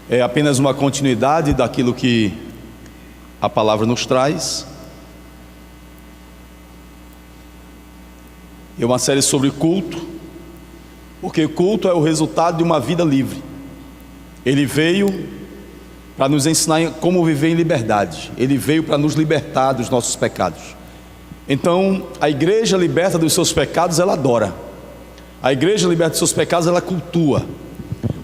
É apenas uma continuidade daquilo que a palavra nos traz. É uma série sobre culto, porque culto é o resultado de uma vida livre. Ele veio para nos ensinar como viver em liberdade. Ele veio para nos libertar dos nossos pecados. Então, a igreja liberta dos seus pecados, ela adora. A igreja liberta dos seus pecados, ela cultua.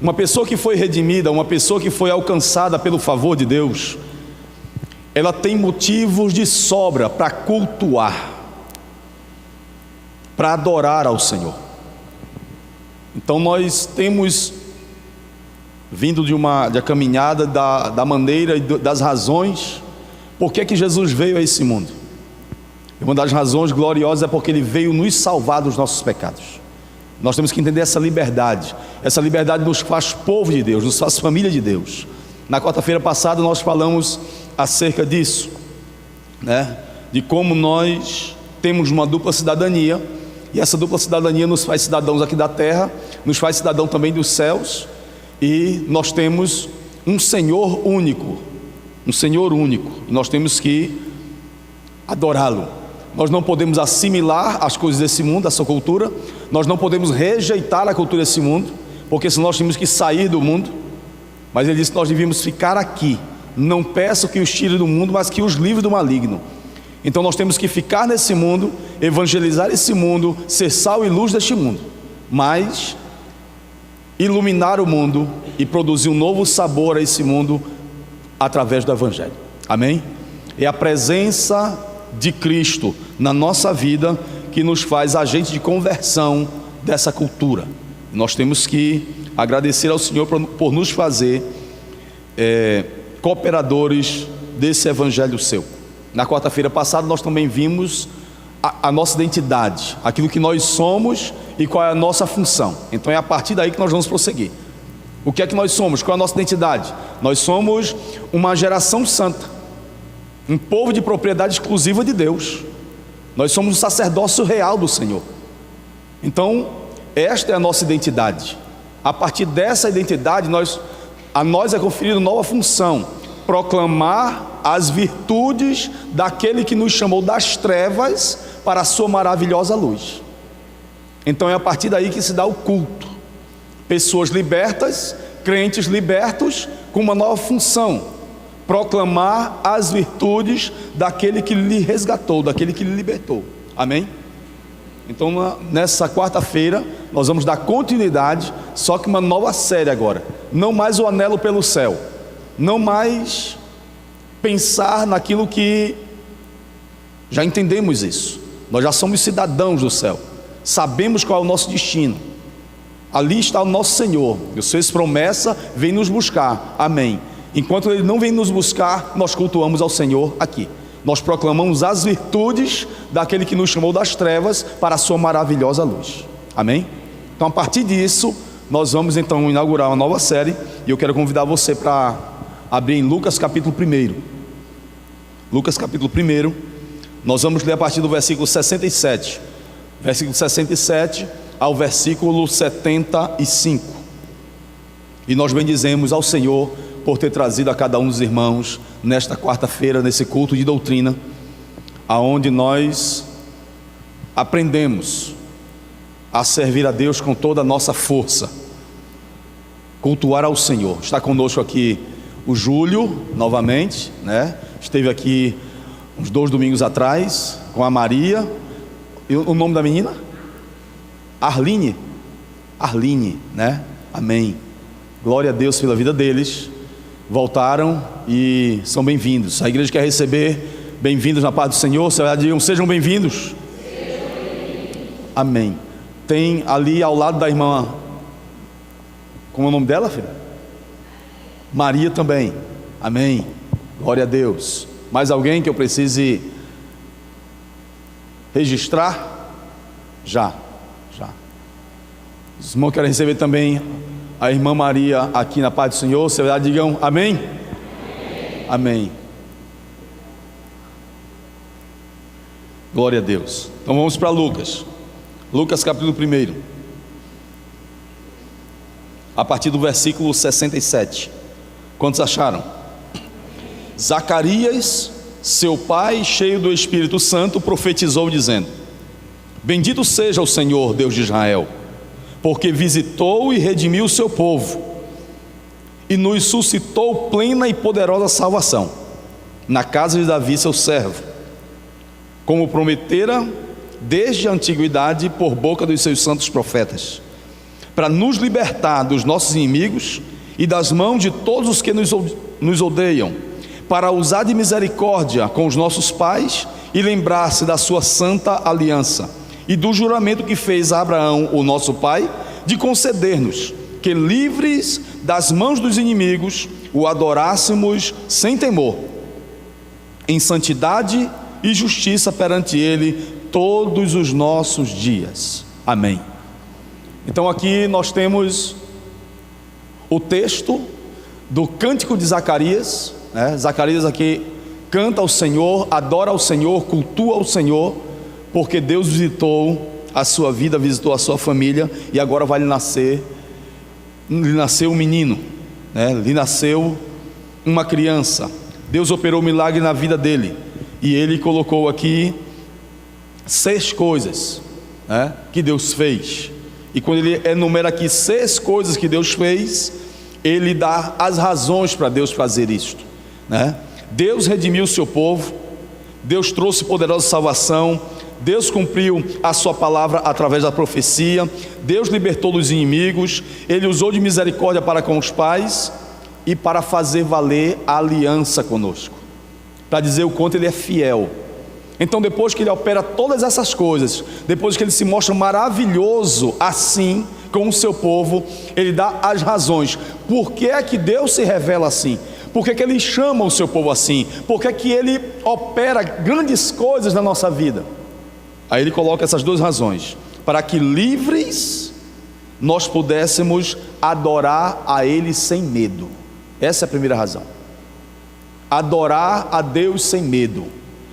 Uma pessoa que foi redimida, uma pessoa que foi alcançada pelo favor de Deus, ela tem motivos de sobra para cultuar, para adorar ao Senhor. Então nós temos vindo de uma caminhada da maneira e das razões por que Jesus veio a esse mundo. E uma das razões gloriosas é porque Ele veio nos salvar dos nossos pecados. Nós temos que entender essa liberdade. Essa liberdade nos faz povo de Deus, nos faz família de Deus. Na quarta-feira passada nós falamos acerca disso, né? De como nós temos uma dupla cidadania, e essa dupla cidadania nos faz cidadãos aqui da terra, nos faz cidadão também dos céus, e nós temos um Senhor único, e nós temos que adorá-lo. Nós não podemos assimilar as coisas desse mundo, essa cultura. Nós não podemos rejeitar a cultura desse mundo, porque senão nós temos que sair do mundo. Mas ele disse que nós devíamos ficar aqui. Não peço que os tire do mundo, mas que os livre do maligno. Então nós temos que ficar nesse mundo, evangelizar esse mundo, ser sal e luz deste mundo, mas iluminar o mundo e produzir um novo sabor a esse mundo através do Evangelho. Amém? É a presença de Cristo na nossa vida que nos faz agente de conversão dessa cultura. Nós temos que agradecer ao Senhor por nos fazer cooperadores desse Evangelho seu. Na quarta-feira passada nós também vimos a nossa identidade, aquilo que nós somos e qual é a nossa função. Então é a partir daí que nós vamos prosseguir. O que é que nós somos? Qual é a nossa identidade? Nós somos uma geração santa, um povo de propriedade exclusiva de Deus. Nós somos o sacerdócio real do Senhor. Então esta é a nossa identidade. A partir dessa identidade a nós é conferida nova função: proclamar as virtudes daquele que nos chamou das trevas para a sua maravilhosa luz. Então é a partir daí que se dá o culto. Pessoas libertas, crentes libertos, com uma nova função: proclamar as virtudes daquele que lhe resgatou, daquele que lhe libertou. Amém? Então nessa quarta-feira nós vamos dar continuidade, só que uma nova série agora. Não mais o anelo pelo céu, não mais pensar naquilo que já entendemos isso. Nós já somos cidadãos do céu, sabemos qual é o nosso destino. Ali está o nosso Senhor, e os seus promessas vêm nos buscar. Amém. Enquanto Ele não vem nos buscar, nós cultuamos ao Senhor aqui. Nós proclamamos as virtudes daquele que nos chamou das trevas para a sua maravilhosa luz. Amém? Então a partir disso nós vamos então inaugurar uma nova série, e eu quero convidar você para abrir em Lucas capítulo 1. Lucas capítulo 1. Nós vamos ler a partir do versículo 67. Versículo 67 ao versículo 75. E nós bendizemos ao Senhor por ter trazido a cada um dos irmãos nesta quarta-feira, nesse culto de doutrina, aonde nós aprendemos a servir a Deus com toda a nossa força, cultuar ao Senhor. Está conosco aqui o Júlio, novamente, né? Esteve aqui uns 2 domingos atrás com a Maria. E o nome da menina? Arline, né? Amém. Glória a Deus pela vida deles. Voltaram e são bem-vindos. A igreja quer receber bem-vindos na paz do Senhor. Sejam bem-vindos. Amém. Tem ali ao lado da irmã, como é o nome dela, filha? Maria também. Amém. Glória a Deus. Mais alguém que eu precise registrar? Já. Os irmãos querem receber também a irmã Maria aqui na paz do Senhor. Se é verdade, digam amém. Amém. Glória a Deus. Então vamos para Lucas capítulo 1. a partir do versículo 67. Quantos acharam? Zacarias, seu pai, cheio do Espírito Santo, profetizou dizendo: Bendito seja o Senhor, Deus de Israel, porque visitou e redimiu o seu povo, e nos suscitou plena e poderosa salvação, na casa de Davi seu servo, como prometera desde a antiguidade por boca dos seus santos profetas, para nos libertar dos nossos inimigos e das mãos de todos os que nos odeiam, para usar de misericórdia com os nossos pais e lembrar-se da sua santa aliança e do juramento que fez a Abraão, o nosso pai, de conceder-nos que, livres das mãos dos inimigos, o adorássemos sem temor, em santidade e justiça perante ele todos os nossos dias. Amém. Então aqui nós temos o texto do cântico de Zacarias, né? Zacarias aqui canta ao Senhor, adora ao Senhor, cultua ao Senhor, porque Deus visitou a sua vida, visitou a sua família, e agora vai lhe nasceu um menino, né? Lhe nasceu uma criança. Deus operou um milagre na vida dele, e ele colocou aqui 6 coisas, né, que Deus fez. E quando ele enumera aqui 6 coisas que Deus fez, ele dá as razões para Deus fazer isto, né? Deus redimiu o seu povo, Deus trouxe poderosa salvação, Deus cumpriu a sua palavra através da profecia, Deus libertou dos inimigos, ele usou de misericórdia para com os pais e para fazer valer a aliança conosco, para dizer o quanto ele é fiel. Então, depois que ele opera todas essas coisas, depois que ele se mostra maravilhoso assim com o seu povo, ele dá as razões. Por que é que Deus se revela assim? Por que é que ele chama o seu povo assim? Por que é que ele opera grandes coisas na nossa vida? Aí ele coloca essas 2 razões: para que livres nós pudéssemos adorar a ele sem medo. Essa é a primeira razão. Adorar a Deus sem medo.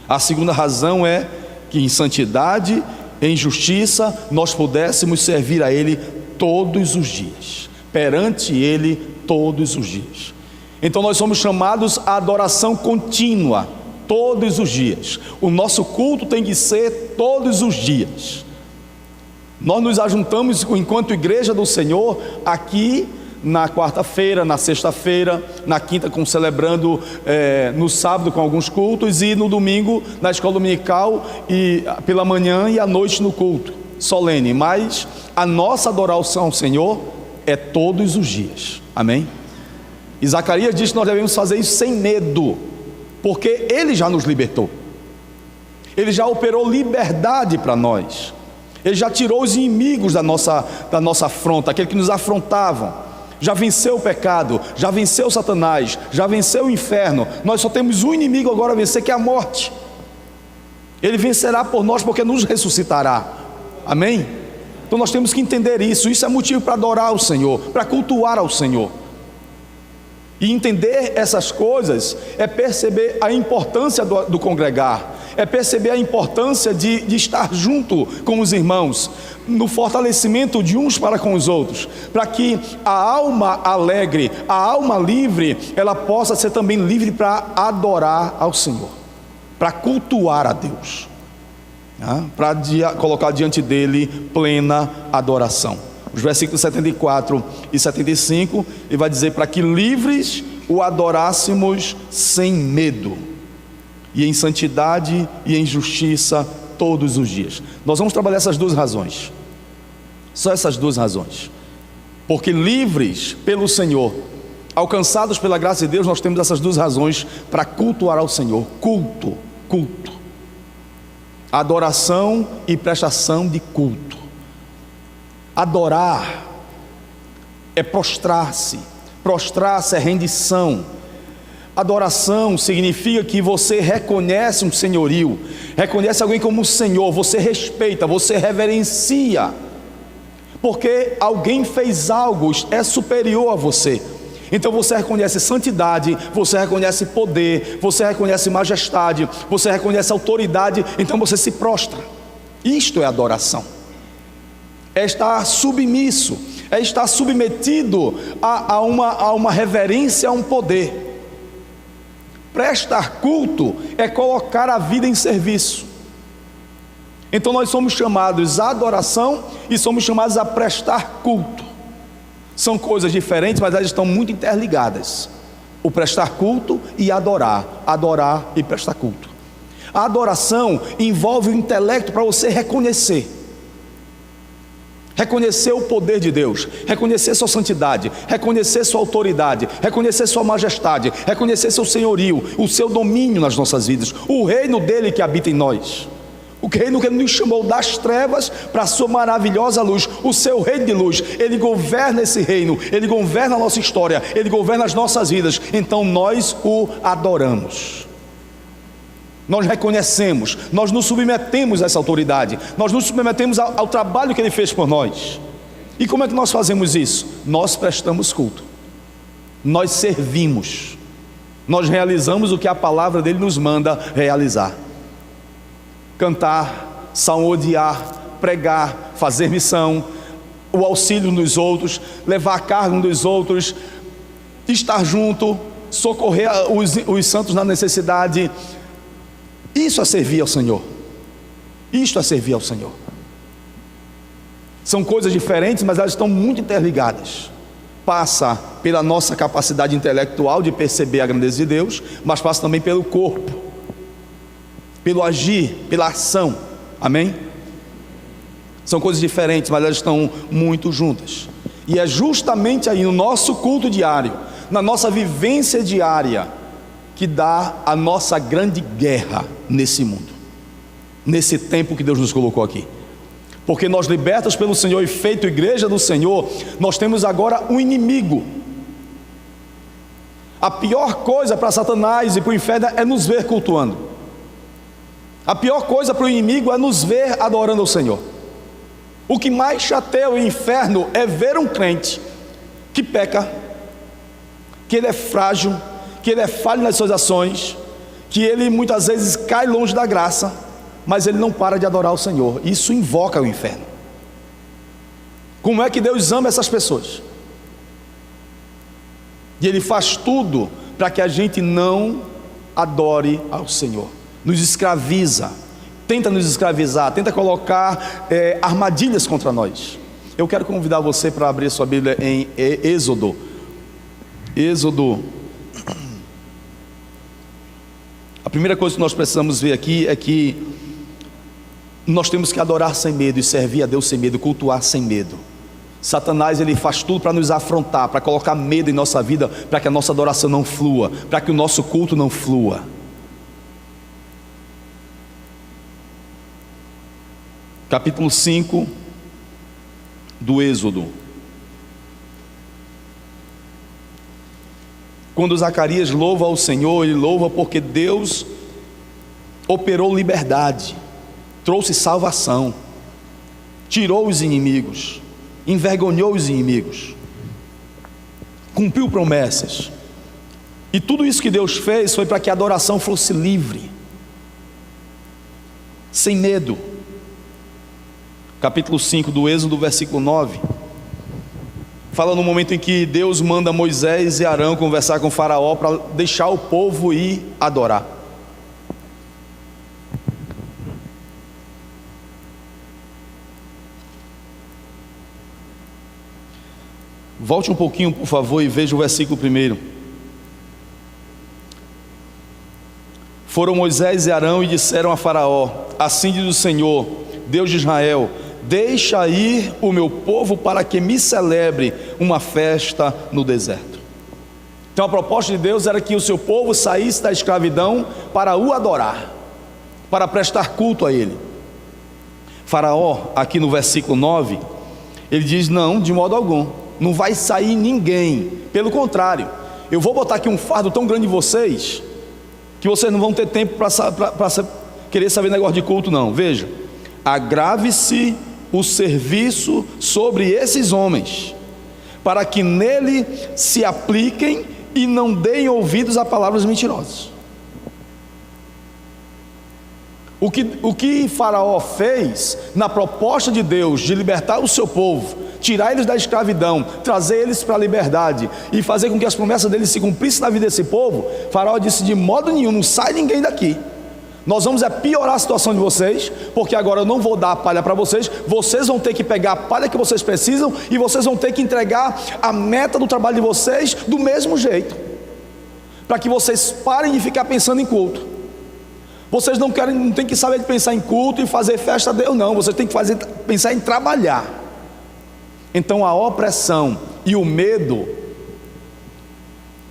A segunda razão é que em santidade, em justiça, nós pudéssemos servir a ele todos os dias, perante ele todos os dias. Então nós somos chamados à adoração contínua, todos os dias. O nosso culto tem que ser todos os dias. Nós nos ajuntamos enquanto igreja do Senhor aqui na quarta-feira, na sexta-feira, na quinta celebrando no sábado com alguns cultos, e no domingo na escola dominical, e pela manhã e à noite no culto solene. Mas a nossa adoração ao Senhor é todos os dias. Amém? E Zacarias diz que nós devemos fazer isso sem medo, porque ele já nos libertou, ele já operou liberdade para nós, ele já tirou os inimigos da nossa afronta, aqueles que nos afrontavam. Já venceu o pecado, já venceu Satanás, já venceu o inferno. Nós só temos um inimigo agora a vencer, que é a morte. Ele vencerá por nós, porque nos ressuscitará. Amém? Então nós temos que entender isso. Isso é motivo para adorar ao Senhor, para cultuar ao Senhor. E entender essas coisas é perceber a importância do congregar, é perceber a importância de estar junto com os irmãos, no fortalecimento de uns para com os outros, para que a alma alegre, a alma livre, ela possa ser também livre para adorar ao Senhor, para cultuar a Deus, para colocar diante dele plena adoração. Os versículos 74 e 75, ele vai dizer: para que livres o adorássemos sem medo, e em santidade e em justiça todos os dias. Nós vamos trabalhar essas 2 razões, só essas 2 razões, porque livres pelo Senhor, alcançados pela graça de Deus, nós temos essas 2 razões para cultuar ao Senhor. Culto, adoração e prestação de culto. Adorar é prostrar-se é rendição. Adoração significa que você reconhece um senhorio, reconhece alguém como Senhor, você respeita, você reverencia, porque alguém fez algo, é superior a você. Então você reconhece santidade, você reconhece poder, você reconhece majestade, você reconhece autoridade, então você se prostra. Isto é adoração. É estar submisso, é estar submetido a uma reverência, a um poder. Prestar culto é colocar a vida em serviço. Então nós somos chamados à adoração e somos chamados a prestar culto. São coisas diferentes, mas elas estão muito interligadas. O prestar culto e adorar e prestar culto. A adoração envolve o intelecto para você reconhecer o poder de Deus, reconhecer sua santidade, reconhecer sua autoridade, reconhecer sua majestade, reconhecer seu senhorio, o seu domínio nas nossas vidas, o reino dele que habita em nós, o reino que ele nos chamou das trevas para a sua maravilhosa luz, o seu reino de luz. Ele governa esse reino, ele governa a nossa história, ele governa as nossas vidas. Então nós o adoramos, nós reconhecemos, nós nos submetemos a essa autoridade, nós nos submetemos ao trabalho que ele fez por nós. E como é que nós fazemos isso? Nós prestamos culto, nós servimos, nós realizamos o que a palavra dele nos manda realizar: cantar, salmodiar, pregar, fazer missão, o auxílio uns dos outros, levar a carga uns dos outros, estar junto, socorrer os santos na necessidade. Isso é servir ao Senhor. Isto é servir ao Senhor. São coisas diferentes, mas elas estão muito interligadas. Passa pela nossa capacidade intelectual de perceber a grandeza de Deus, mas passa também pelo corpo, pelo agir, pela ação. Amém? São coisas diferentes, mas elas estão muito juntas. E é justamente aí no nosso culto diário, na nossa vivência diária, que dá a nossa grande guerra nesse mundo, nesse tempo que Deus nos colocou aqui. Porque nós, libertos pelo Senhor e feito igreja do Senhor, nós temos agora um inimigo. A pior coisa para Satanás e para o inferno é nos ver cultuando. A pior coisa para o inimigo é nos ver adorando ao Senhor. O que mais chateia o inferno é ver um crente que peca, que ele é frágil, que ele é falho nas suas ações, que ele muitas vezes cai longe da graça, mas ele não para de adorar o Senhor. Isso invoca o inferno. Como é que Deus ama essas pessoas? E Ele faz tudo para que a gente não adore ao Senhor. Nos escraviza, tenta nos escravizar, tenta colocar armadilhas contra nós. Eu quero convidar você para abrir sua Bíblia em Êxodo. A primeira coisa que nós precisamos ver aqui é que nós temos que adorar sem medo e servir a Deus sem medo, cultuar sem medo. Satanás, ele faz tudo para nos afrontar, para colocar medo em nossa vida, para que a nossa adoração não flua, para que o nosso culto não flua. Capítulo 5 do Êxodo. Quando Zacarias louva ao Senhor, ele louva porque Deus operou liberdade, trouxe salvação, tirou os inimigos, envergonhou os inimigos, cumpriu promessas. E tudo isso que Deus fez foi para que a adoração fosse livre, sem medo. Capítulo 5 do Êxodo, versículo 9, fala no momento em que Deus manda Moisés e Arão conversar com Faraó para deixar o povo ir adorar. Volte um pouquinho, por favor, e veja o versículo 1. Foram Moisés e Arão e disseram a Faraó: assim diz o Senhor, Deus de Israel: deixa ir o meu povo para que me celebre uma festa no deserto. Então a proposta de Deus era que o seu povo saísse da escravidão para o adorar, para prestar culto a ele. Faraó, aqui no versículo 9, ele diz: não, de modo algum, não vai sair ninguém, pelo contrário, eu vou botar aqui um fardo tão grande em vocês, que vocês não vão ter tempo para querer saber negócio de culto não. Veja, agrave-se o serviço sobre esses homens, para que nele se apliquem e não deem ouvidos a palavras mentirosas. O que Faraó fez na proposta de Deus de libertar o seu povo, tirar eles da escravidão, trazer eles para a liberdade e fazer com que as promessas deles se cumprissem na vida desse povo, Faraó disse: de modo nenhum, não sai ninguém daqui. Nós vamos piorar a situação de vocês, porque agora eu não vou dar a palha para vocês, vocês vão ter que pegar a palha que vocês precisam e vocês vão ter que entregar a meta do trabalho de vocês do mesmo jeito, para que vocês parem de ficar pensando em culto. Vocês não tem que saber de pensar em culto e fazer festa a Deus, não. Vocês têm que pensar em trabalhar. Então a opressão e o medo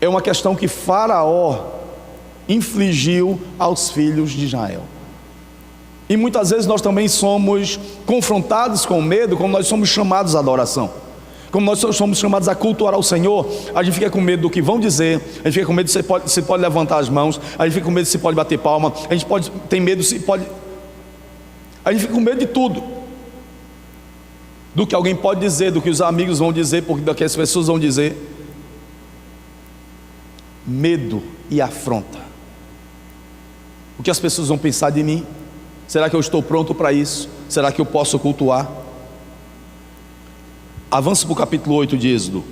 é uma questão que Faraó infligiu aos filhos de Israel. E muitas vezes nós também somos confrontados com o medo, como nós somos chamados à adoração, como nós somos chamados a cultuar ao Senhor. A gente fica com medo do que vão dizer, a gente fica com medo se pode levantar as mãos, a gente fica com medo se pode bater palma, a gente tem medo se pode, a gente fica com medo de tudo, do que alguém pode dizer, do que os amigos vão dizer, do que as pessoas vão dizer. Medo e afronta. O que as pessoas vão pensar de mim? Será que eu estou pronto para isso? Será que eu posso cultuar? Avança para o capítulo 8 de Êxodo.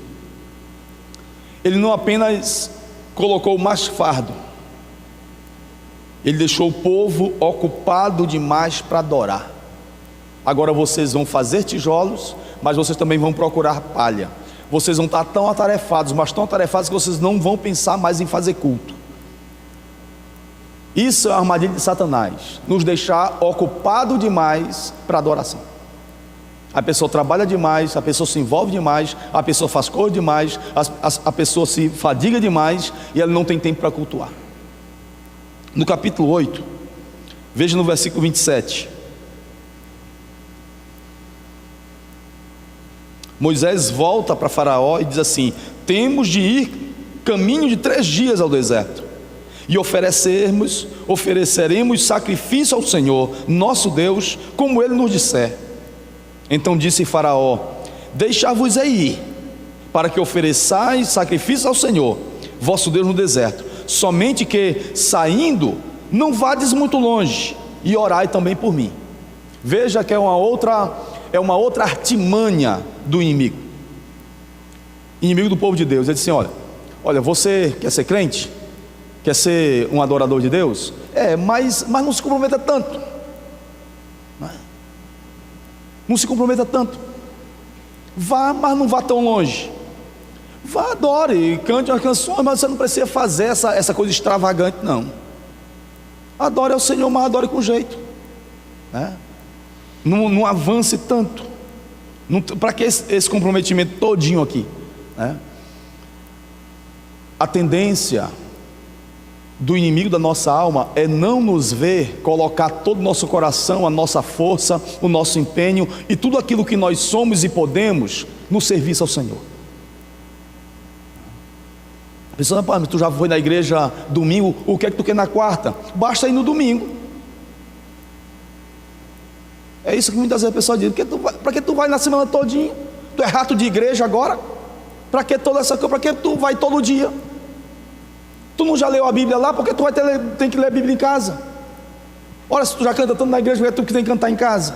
Ele não apenas colocou mais fardo, ele deixou o povo ocupado demais para adorar. Agora vocês vão fazer tijolos, mas vocês também vão procurar palha. Vocês vão estar tão atarefados, mas tão atarefados que vocês não vão pensar mais em fazer culto. Isso é a armadilha de Satanás, nos deixar ocupado demais para adoração. A pessoa trabalha demais, a pessoa se envolve demais, a pessoa faz coisa demais, a pessoa se fadiga demais e ela não tem tempo para cultuar. No capítulo 8, veja no versículo 27. Moisés volta para Faraó e diz assim: temos de ir caminho de 3 dias ao deserto e ofereceremos sacrifício ao Senhor nosso Deus, como ele nos disser. Então disse Faraó: deixar-vos ir, para que ofereçais sacrifício ao Senhor vosso Deus no deserto, somente que saindo não vades muito longe, e orai também por mim. Veja que é uma outra artimanha do inimigo do povo de Deus. Ele disse assim: olha, você quer ser crente? Quer ser um adorador de Deus? Mas não se comprometa tanto. Não se comprometa tanto. Vá, mas não vá tão longe. Vá, adore, cante umas canções, mas você não precisa fazer essa coisa extravagante, não. Adore ao Senhor, mas adore com jeito, né? Não avance tanto. Para que esse comprometimento todinho aqui, né? A tendência do inimigo da nossa alma é não nos ver colocar todo o nosso coração, a nossa força, o nosso empenho e tudo aquilo que nós somos e podemos no serviço ao Senhor. A pessoa: mas tu já foi na igreja domingo, o que é que tu quer na quarta? Basta ir no domingo. É isso que muitas vezes a pessoa diz: para que tu vai na semana todinha? Tu é rato de igreja agora? Para que toda essa coisa? Para que tu vai todo dia? Tu não já leu a Bíblia lá? Porque tu tem que ler a Bíblia em casa? Ora, se tu já canta tanto na igreja, é tu que tem que cantar em casa.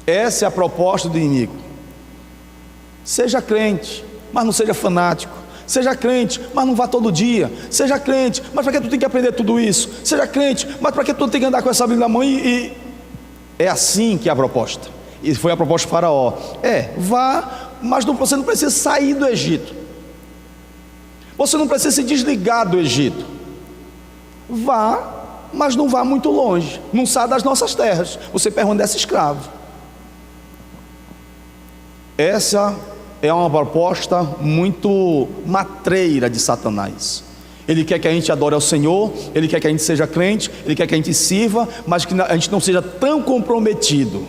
Essa é a proposta do inimigo. Seja crente, mas não seja fanático. Seja crente, mas não vá todo dia. Seja crente, mas para que tu tem que aprender tudo isso? Seja crente, mas para que tu tem que andar com essa Bíblia na mão? É assim que é a proposta. E foi a proposta de Faraó. Vá, mas você não precisa sair do Egito. Você não precisa se desligar do Egito. Vá, mas não vá muito longe. Não saia das nossas terras. Você permanece escravo. Essa é uma proposta muito matreira de Satanás. Ele quer que a gente adore ao Senhor, ele quer que a gente seja crente, ele quer que a gente sirva, mas que a gente não seja tão comprometido.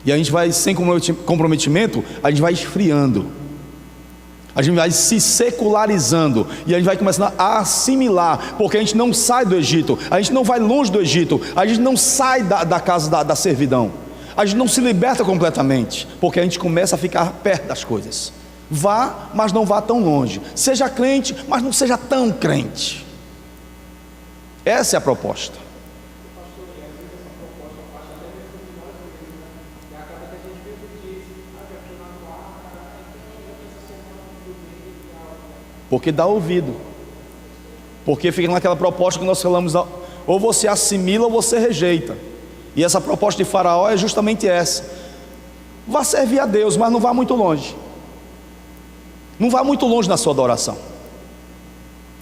E a gente vai, sem comprometimento, a gente vai esfriando. A gente vai se secularizando e a gente vai começando a assimilar, porque a gente não sai do Egito, a gente não vai longe do Egito, a gente não sai da casa da servidão, a gente não se liberta completamente, porque a gente começa a ficar perto das coisas. Vá, mas não vá tão longe. Seja crente, mas não seja tão crente. Essa é a proposta. Porque dá ouvido, porque fica naquela proposta que nós falamos, ou você assimila ou você rejeita. E essa proposta de Faraó é justamente essa: vá servir a Deus, mas não vá muito longe. Não vá muito longe na sua adoração.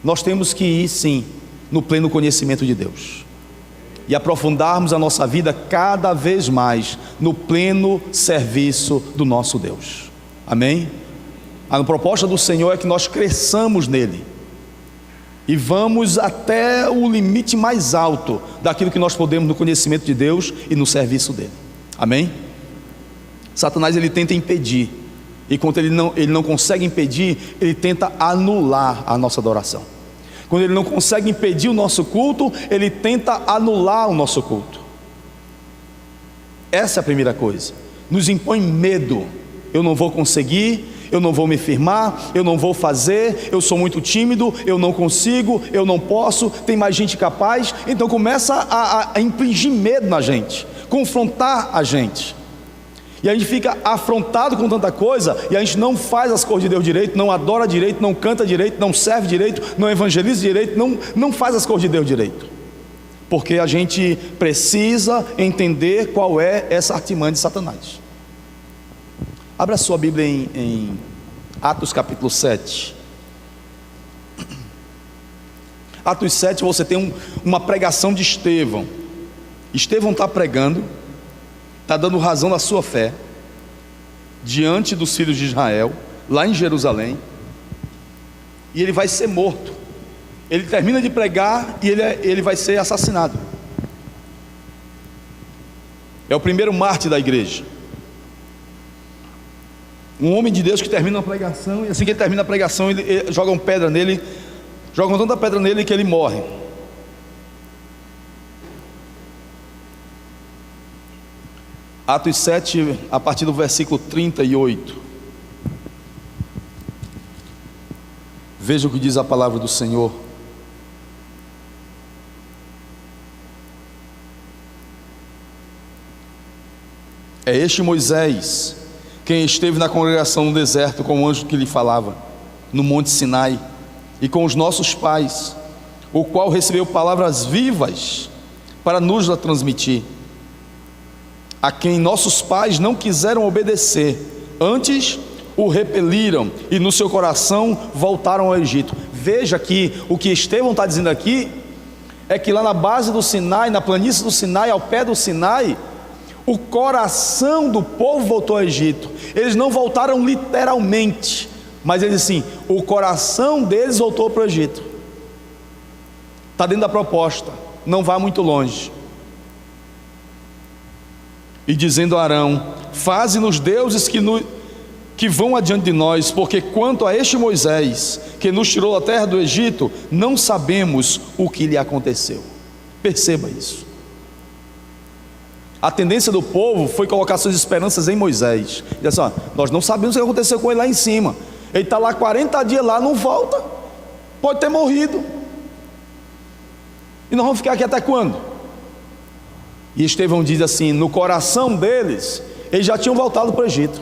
Nós temos que ir sim no pleno conhecimento de Deus e aprofundarmos a nossa vida cada vez mais no pleno serviço do nosso Deus. Amém? A proposta do Senhor é que nós cresçamos nele e vamos até o limite mais alto daquilo que nós podemos no conhecimento de Deus e no serviço dele. Amém? Satanás, ele tenta impedir, e quando ele não consegue impedir, ele tenta anular a nossa adoração. Quando ele não consegue impedir o nosso culto, ele tenta anular o nosso culto. Essa é a primeira coisa. Nos impõe medo. Eu não vou conseguir, eu não vou me firmar, eu não vou fazer, eu sou muito tímido, eu não consigo, eu não posso, tem mais gente capaz. Então começa a impingir medo na gente, confrontar a gente, e a gente fica afrontado com tanta coisa, e a gente não faz as coisas de Deus direito, não adora direito, não canta direito, não serve direito, não evangeliza direito, não faz as coisas de Deus direito, porque a gente precisa entender qual é essa artimanha de Satanás. Abra a sua Bíblia em Atos capítulo 7. Atos 7, você tem uma pregação de Estevão. Estevão está pregando, está dando razão da sua fé diante dos filhos de Israel, lá em Jerusalém, e ele vai ser morto. Ele termina de pregar e ele vai ser assassinado. É o primeiro mártir da igreja. Um homem de Deus que termina a pregação, e assim que ele termina a pregação, ele jogam pedra nele, jogam tanta pedra nele que ele morre. Atos 7, a partir do versículo 38. Veja o que diz a palavra do Senhor. É este Moisés quem esteve na congregação no deserto com o anjo que lhe falava, no monte Sinai, e com os nossos pais, o qual recebeu palavras vivas para nos transmitir, a quem nossos pais não quiseram obedecer, antes o repeliram e no seu coração voltaram ao Egito. Veja que o que Estevão está dizendo aqui é que lá na base do Sinai, na planície do Sinai, ao pé do Sinai, o coração do povo voltou ao Egito. Eles não voltaram literalmente, mas eles sim, o coração deles voltou para o Egito. Está dentro da proposta, não vá muito longe. E dizendo a Arão: faze-nos deuses que vão adiante de nós, porque quanto a este Moisés, que nos tirou da terra do Egito, não sabemos o que lhe aconteceu. Perceba isso. A tendência do povo foi colocar suas esperanças em Moisés. E assim, nós não sabemos o que aconteceu com ele lá em cima. Ele está lá 40 dias lá, não volta. Pode ter morrido. E nós vamos ficar aqui até quando? E Estevão diz assim: no coração deles, eles já tinham voltado para o Egito.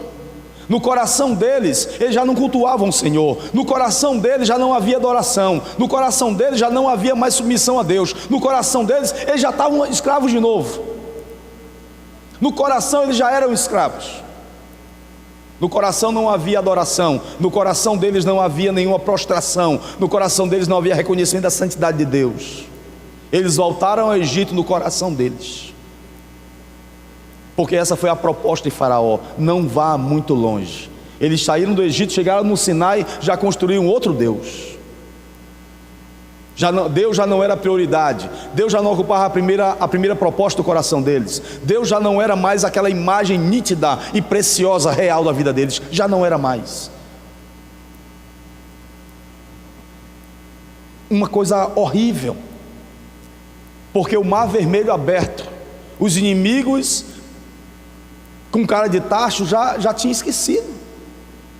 No coração deles, eles já não cultuavam o Senhor. No coração deles já não havia adoração. No coração deles já não havia mais submissão a Deus. No coração deles, eles já estavam escravos de novo. No coração eles já eram escravos. No coração não havia adoração. No coração deles não havia nenhuma prostração. No coração deles não havia reconhecimento da santidade de Deus. Eles voltaram ao Egito no coração deles, porque essa foi a proposta de Faraó: não vá muito longe. Eles saíram do Egito, chegaram no Sinai, já construíram outro Deus. Deus já não era prioridade. Deus já não ocupava a primeira proposta do coração deles. Deus já não era mais aquela imagem nítida e preciosa, real da vida deles. Já não era mais. Uma coisa horrível, porque o mar vermelho aberto, os inimigos com cara de tacho já tinham esquecido.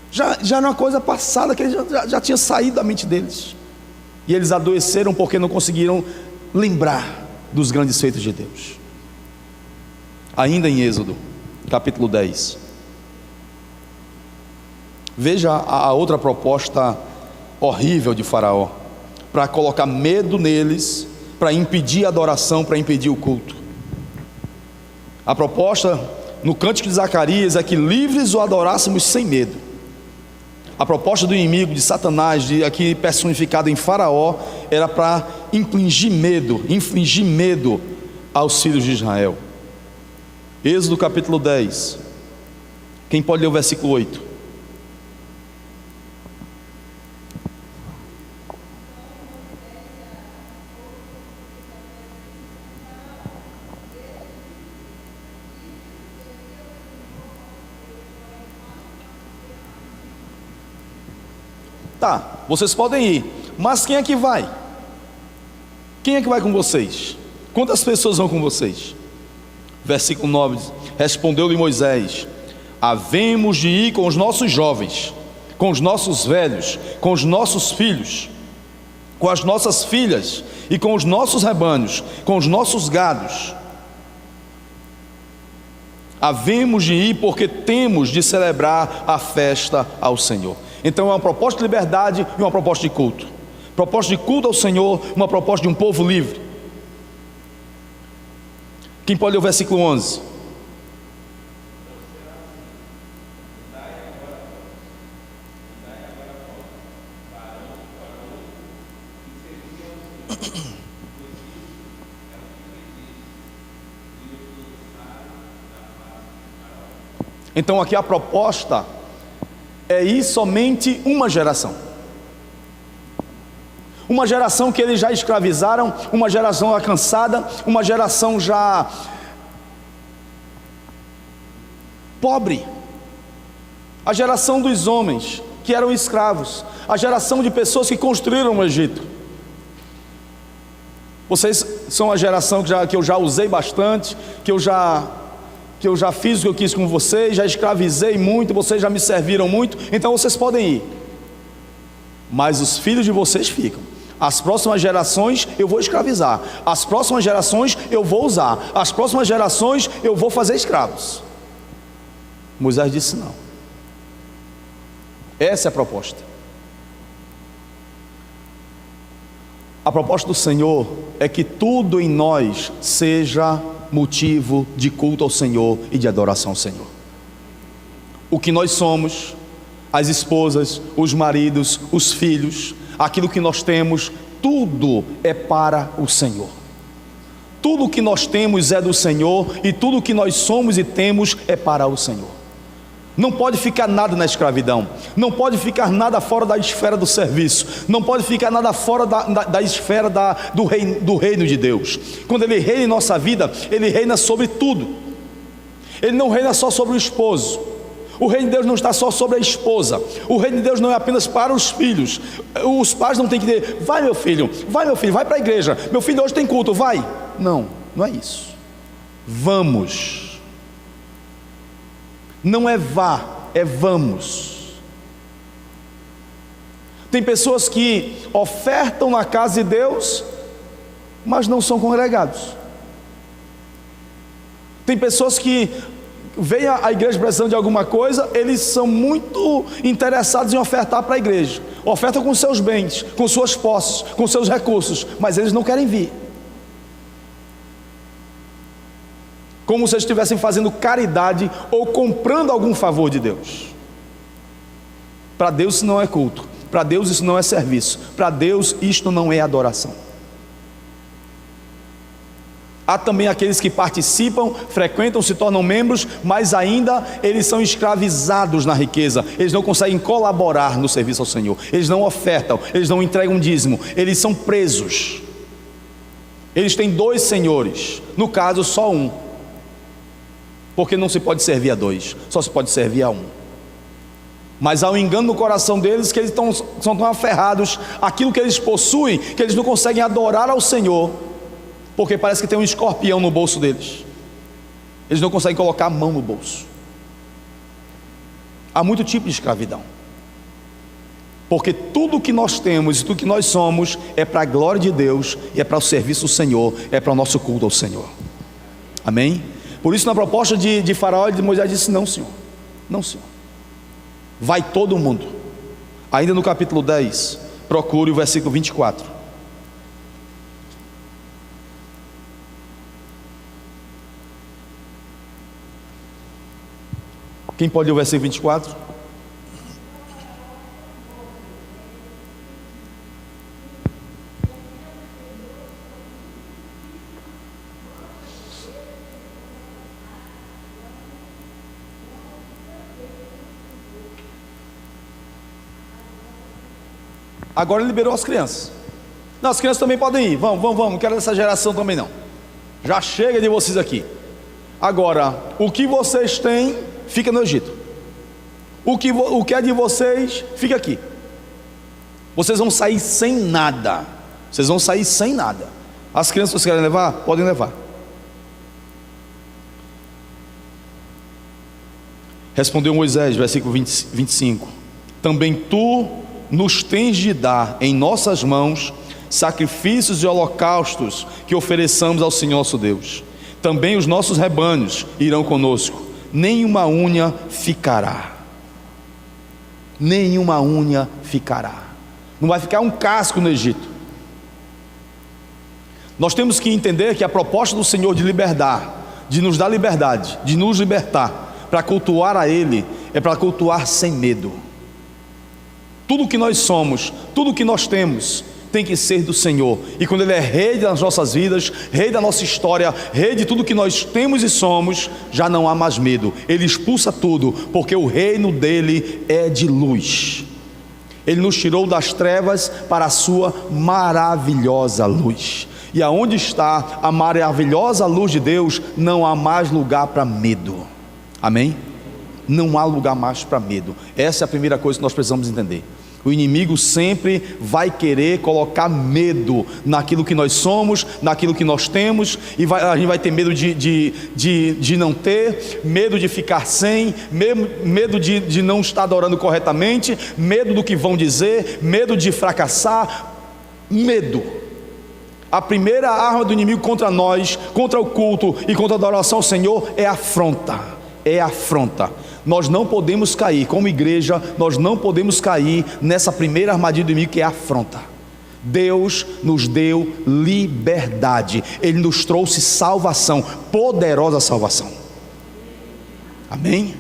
Já era uma coisa passada, que já tinha saído da mente deles. E eles adoeceram porque não conseguiram lembrar dos grandes feitos de Deus. Ainda em Êxodo, capítulo 10. Veja a outra proposta horrível de Faraó, para colocar medo neles, para impedir a adoração, para impedir o culto. A proposta no Cântico de Zacarias é que livres o adorássemos sem medo. A proposta do inimigo, de Satanás, aqui personificado em Faraó, era para infligir medo aos filhos de Israel. Êxodo capítulo 10. Quem pode ler o versículo 8? Tá, vocês podem ir, mas quem é que vai? Quem é que vai com vocês? Quantas pessoas vão com vocês? Versículo 9: respondeu-lhe Moisés: havemos de ir com os nossos jovens, com os nossos velhos, com os nossos filhos, com as nossas filhas e com os nossos rebanhos, com os nossos gados. Havemos de ir porque temos de celebrar a festa ao Senhor. Então é uma proposta de liberdade e uma proposta de culto. Proposta de culto ao Senhor, uma proposta de um povo livre. Quem pode ler o versículo 11? Então aqui a proposta é ir somente uma geração. Uma geração que eles já escravizaram, uma geração cansada, uma geração já pobre. A geração dos homens que eram escravos, a geração de pessoas que construíram o Egito. Vocês são a geração que eu já usei bastante, que eu já fiz o que eu quis com vocês, já escravizei muito, vocês já me serviram muito, então vocês podem ir. Mas os filhos de vocês ficam. As próximas gerações eu vou escravizar, as próximas gerações eu vou usar, as próximas gerações eu vou fazer escravos. Moisés disse não. Essa é a proposta. A proposta do Senhor é que tudo em nós seja motivo de culto ao Senhor e de adoração ao Senhor. O que nós somos, as esposas, os maridos, os filhos, aquilo que nós temos, tudo é para o Senhor. Tudo que nós temos é do Senhor e tudo que nós somos e temos é para o Senhor. Não pode ficar nada na escravidão, não pode ficar nada fora da esfera do serviço, não pode ficar nada fora da esfera do reino de Deus. Quando Ele reina em nossa vida, Ele reina sobre tudo. Ele não reina só sobre o esposo. O reino de Deus não está só sobre a esposa. O reino de Deus não é apenas para os filhos. Os pais não têm que dizer: vai meu filho, vai para a igreja, meu filho hoje tem culto, vai. Não, não é isso. Vamos. Não é vá, é vamos. Tem pessoas que ofertam na casa de Deus, mas não são congregados. Tem pessoas que veem a igreja precisando de alguma coisa, eles são muito interessados em ofertar para a igreja. Ofertam com seus bens, com suas posses, com seus recursos, mas eles não querem vir. Como se estivessem fazendo caridade ou comprando algum favor de Deus. Para Deus isso não é culto, para Deus isso não é serviço, para Deus isto não é adoração. Há também aqueles que participam, frequentam, se tornam membros, mas ainda eles são escravizados na riqueza. Eles não conseguem colaborar no serviço ao Senhor. Eles não ofertam, eles não entregam dízimo. Eles são presos. Eles têm dois senhores, no caso só um. Porque não se pode servir a dois, só se pode servir a um. Mas há um engano no coração deles, que eles são tão aferrados àquilo que eles possuem, que eles não conseguem adorar ao Senhor, porque parece que tem um escorpião no bolso deles. Eles não conseguem colocar a mão no bolso. Há muito tipo de escravidão. porque tudo que nós temos e tudo que nós somos é para a glória de Deus, e é para o serviço do Senhor, é para o nosso culto ao Senhor. Amém? Por isso, na proposta de Faraó, de Moisés disse: não, Senhor, não, Senhor, vai todo mundo. Ainda no capítulo 10, procure o versículo 24. Quem pode ler o versículo 24? Agora ele liberou as crianças. Não, as crianças também podem ir. Vamos, não quero dessa geração também não. Já chega de vocês aqui. Agora, o que vocês têm, fica no Egito. O que é de vocês, fica aqui. Vocês vão sair sem nada. Vocês vão sair sem nada. As crianças que vocês querem levar, podem levar. Respondeu Moisés, versículo 25: também tu nos tens de dar em nossas mãos sacrifícios e holocaustos que ofereçamos ao Senhor nosso Deus. Também os nossos rebanhos irão conosco, nenhuma unha ficará. Nenhuma unha ficará. Não vai ficar um casco no Egito. Nós temos que entender que a proposta do Senhor de libertar, de nos dar liberdade, de nos libertar para cultuar a Ele, é para cultuar sem medo. Tudo que nós somos, tudo que nós temos, tem que ser do Senhor. E quando Ele é rei das nossas vidas, rei da nossa história, rei de tudo que nós temos e somos, já não há mais medo. Ele expulsa tudo, porque o reino dele é de luz. Ele nos tirou das trevas para a sua maravilhosa luz. E aonde está a maravilhosa luz de Deus, não há mais lugar para medo. Amém? Não há lugar mais para medo. Essa é a primeira coisa que nós precisamos entender. O inimigo sempre vai querer colocar medo naquilo que nós somos, naquilo que nós temos, e a gente vai ter medo de não ter, medo de ficar sem, medo de não estar adorando corretamente, medo do que vão dizer, medo de fracassar, medo. A primeira arma do inimigo contra nós, contra o culto e contra a adoração ao Senhor é afronta. É afronta. Nós não podemos cair, como igreja, nós não podemos cair nessa primeira armadilha do inimigo, que é a afronta. Deus nos deu liberdade, Ele nos trouxe salvação, poderosa salvação. Amém?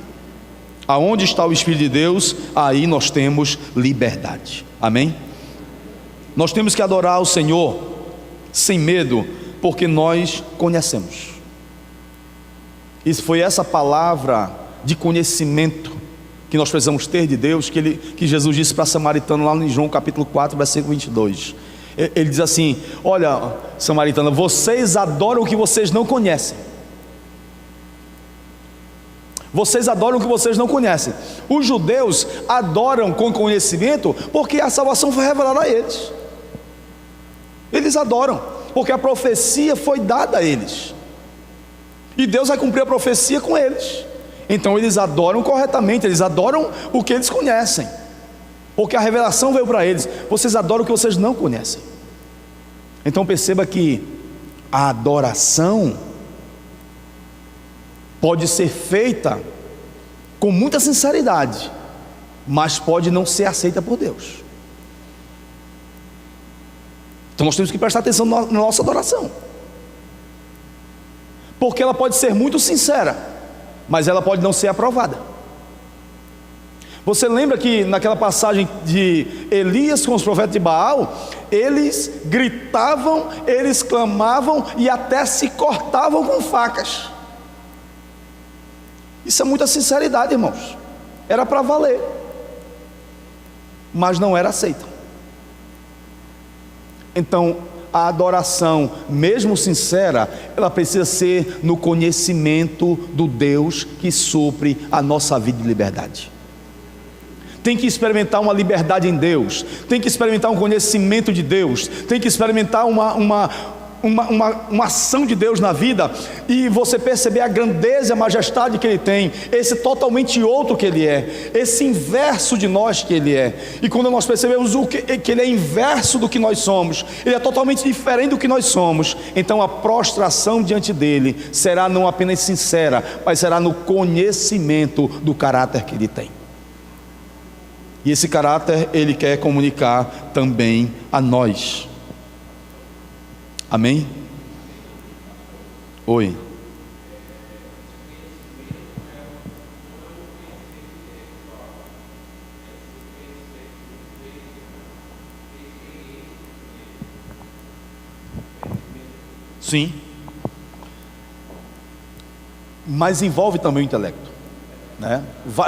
Aonde está o Espírito de Deus, aí nós temos liberdade. Amém? Nós temos que adorar o Senhor sem medo, porque nós conhecemos. Isso foi essa palavra de conhecimento que nós precisamos ter de Deus, que Jesus disse para a samaritana lá em João capítulo 4, versículo 22. Ele diz assim: olha, samaritana, vocês adoram o que vocês não conhecem. Vocês adoram o que vocês não conhecem. Os judeus adoram com conhecimento, porque a salvação foi revelada a eles. Eles adoram, porque a profecia foi dada a eles, e Deus vai cumprir a profecia com eles. Então eles adoram corretamente, eles adoram o que eles conhecem, porque a revelação veio para eles. Vocês adoram o que vocês não conhecem. Então perceba que a adoração pode ser feita com muita sinceridade, mas pode não ser aceita por Deus. Então nós temos que prestar atenção na nossa adoração, porque ela pode ser muito sincera, mas ela pode não ser aprovada. Você lembra que naquela passagem de Elias com os profetas de Baal, eles gritavam, eles clamavam e até se cortavam com facas. Isso é muita sinceridade, irmãos. Era para valer, mas não era aceita. Então a adoração, mesmo sincera, ela precisa ser no conhecimento do Deus que supre a nossa vida de liberdade. Tem que experimentar uma liberdade em Deus, tem que experimentar um conhecimento de Deus, tem que experimentar uma ação de Deus na vida, e você perceber a grandeza e a majestade que Ele tem, esse totalmente outro que Ele é, esse inverso de nós que Ele é. E quando nós percebemos que Ele é inverso do que nós somos, Ele é totalmente diferente do que nós somos, então a prostração diante dEle será não apenas sincera, mas será no conhecimento do caráter que Ele tem. E esse caráter Ele quer comunicar também a nós. Amém? Oi. Sim. Mas envolve também o intelecto, né?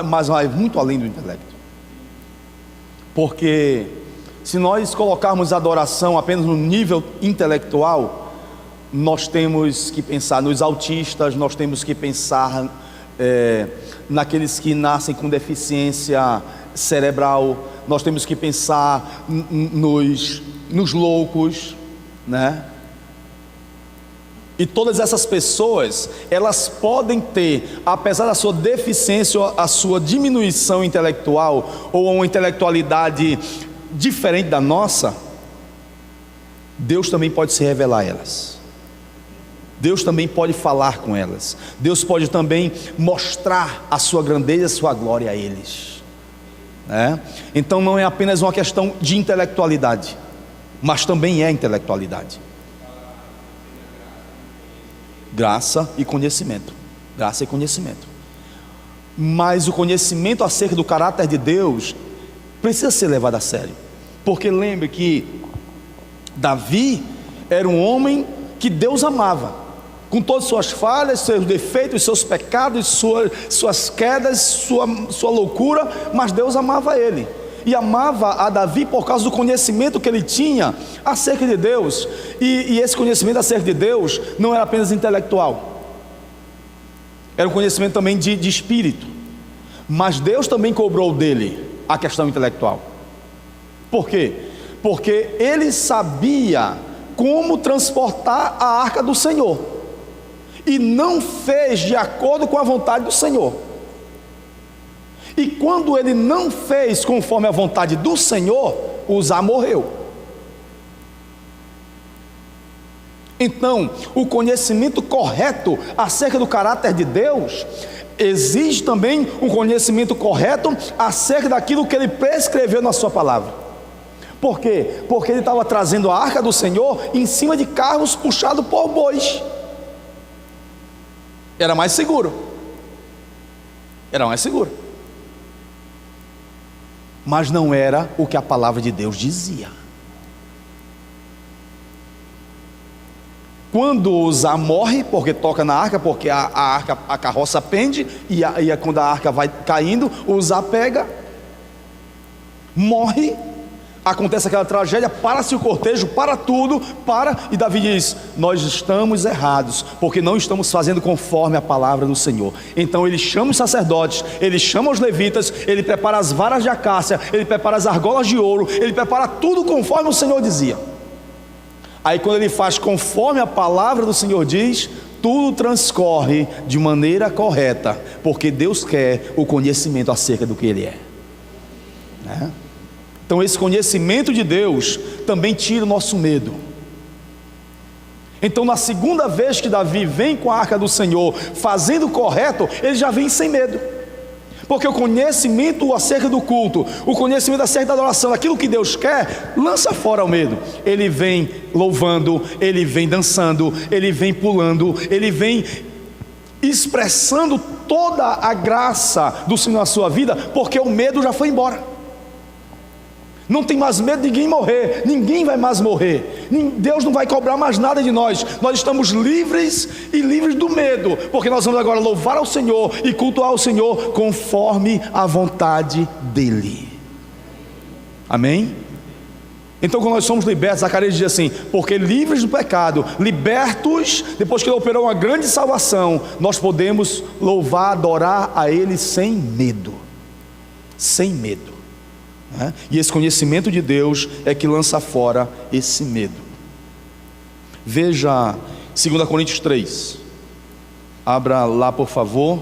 Mas vai muito além do intelecto. Porque se nós colocarmos a adoração apenas no nível intelectual, nós temos que pensar nos autistas, nós temos que pensar naqueles que nascem com deficiência cerebral, nós temos que pensar nos loucos, né? E todas essas pessoas, elas podem ter, apesar da sua deficiência, a sua diminuição intelectual, ou uma intelectualidade diferente da nossa, Deus também pode se revelar a elas. Deus também pode falar com elas. Deus pode também mostrar a sua grandeza e a sua glória a eles, né? Então não é apenas uma questão de intelectualidade, mas também é intelectualidade. Graça e conhecimento. Graça e conhecimento. Mas o conhecimento acerca do caráter de Deus precisa ser levado a sério. Porque lembre que Davi era um homem que Deus amava, com todas as suas falhas, seus defeitos, seus pecados, suas quedas, sua loucura, mas Deus amava ele. E amava a Davi por causa do conhecimento que ele tinha acerca de Deus. E esse conhecimento acerca de Deus não era apenas intelectual, era um conhecimento também de espírito. Mas Deus também cobrou dele a questão intelectual. Por quê? Porque ele sabia como transportar a arca do Senhor, e não fez de acordo com a vontade do Senhor. E quando ele não fez conforme a vontade do Senhor, Uzá morreu. Então, o conhecimento correto acerca do caráter de Deus exige também um conhecimento correto acerca daquilo que Ele prescreveu na sua palavra. Por quê? Porque ele estava trazendo a arca do Senhor em cima de carros puxados por bois. Era mais seguro. Era mais seguro. Mas não era o que a palavra de Deus dizia. Quando Uzá morre, porque toca na arca, porque a carroça pende, e quando a arca vai caindo, Uzá pega, morre, acontece aquela tragédia, para-se o cortejo, para tudo, e Davi diz: nós estamos errados, porque não estamos fazendo conforme a palavra do Senhor. Então ele chama os sacerdotes, ele chama os levitas, ele prepara as varas de acácia, ele prepara as argolas de ouro, ele prepara tudo conforme o Senhor dizia. Aí quando ele faz conforme a palavra do Senhor diz, tudo transcorre de maneira correta, porque Deus quer o conhecimento acerca do que Ele é, né? Então esse conhecimento de Deus também tira o nosso medo. Então na segunda vez que Davi vem com a arca do Senhor fazendo o correto, ele já vem sem medo, porque o conhecimento acerca do culto, o conhecimento acerca da adoração, aquilo que Deus quer, lança fora o medo. Ele vem louvando, ele vem dançando, ele vem pulando, ele vem expressando toda a graça do Senhor na sua vida, porque o medo já foi embora. Não tem mais medo de ninguém morrer, ninguém vai mais morrer, Deus não vai cobrar mais nada de nós. Nós estamos livres e livres do medo, porque nós vamos agora louvar ao Senhor e cultuar ao Senhor conforme a vontade dEle. Amém? Então quando nós somos libertos, Zacarias diz assim: porque livres do pecado, libertos, depois que Ele operou uma grande salvação, nós podemos louvar, adorar a Ele sem medo. Sem medo. E esse conhecimento de Deus é que lança fora esse medo. Veja 2 Coríntios 3. Abra lá, por favor.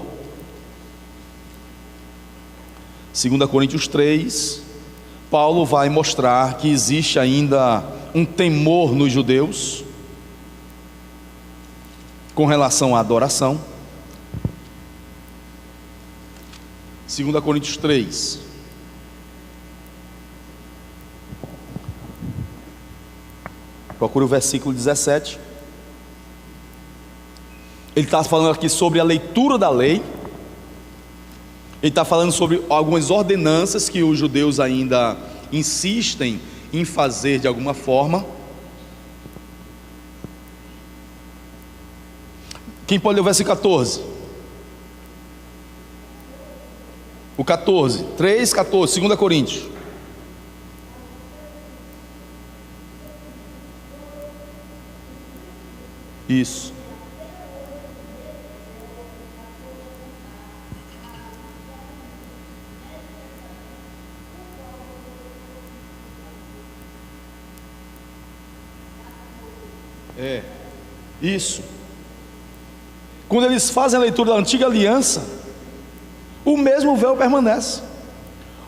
2 Coríntios 3. Paulo vai mostrar que existe ainda um temor nos judeus com relação à adoração. 2 Coríntios 3. Procure o versículo 17. Ele está falando aqui sobre a leitura da lei. Ele está falando sobre algumas ordenanças que os judeus ainda insistem em fazer de alguma forma. Quem pode ler o versículo 14? O 14, 3, 14, 2 Coríntios. Isso. Isso. Quando eles fazem a leitura da antiga aliança, o mesmo véu permanece.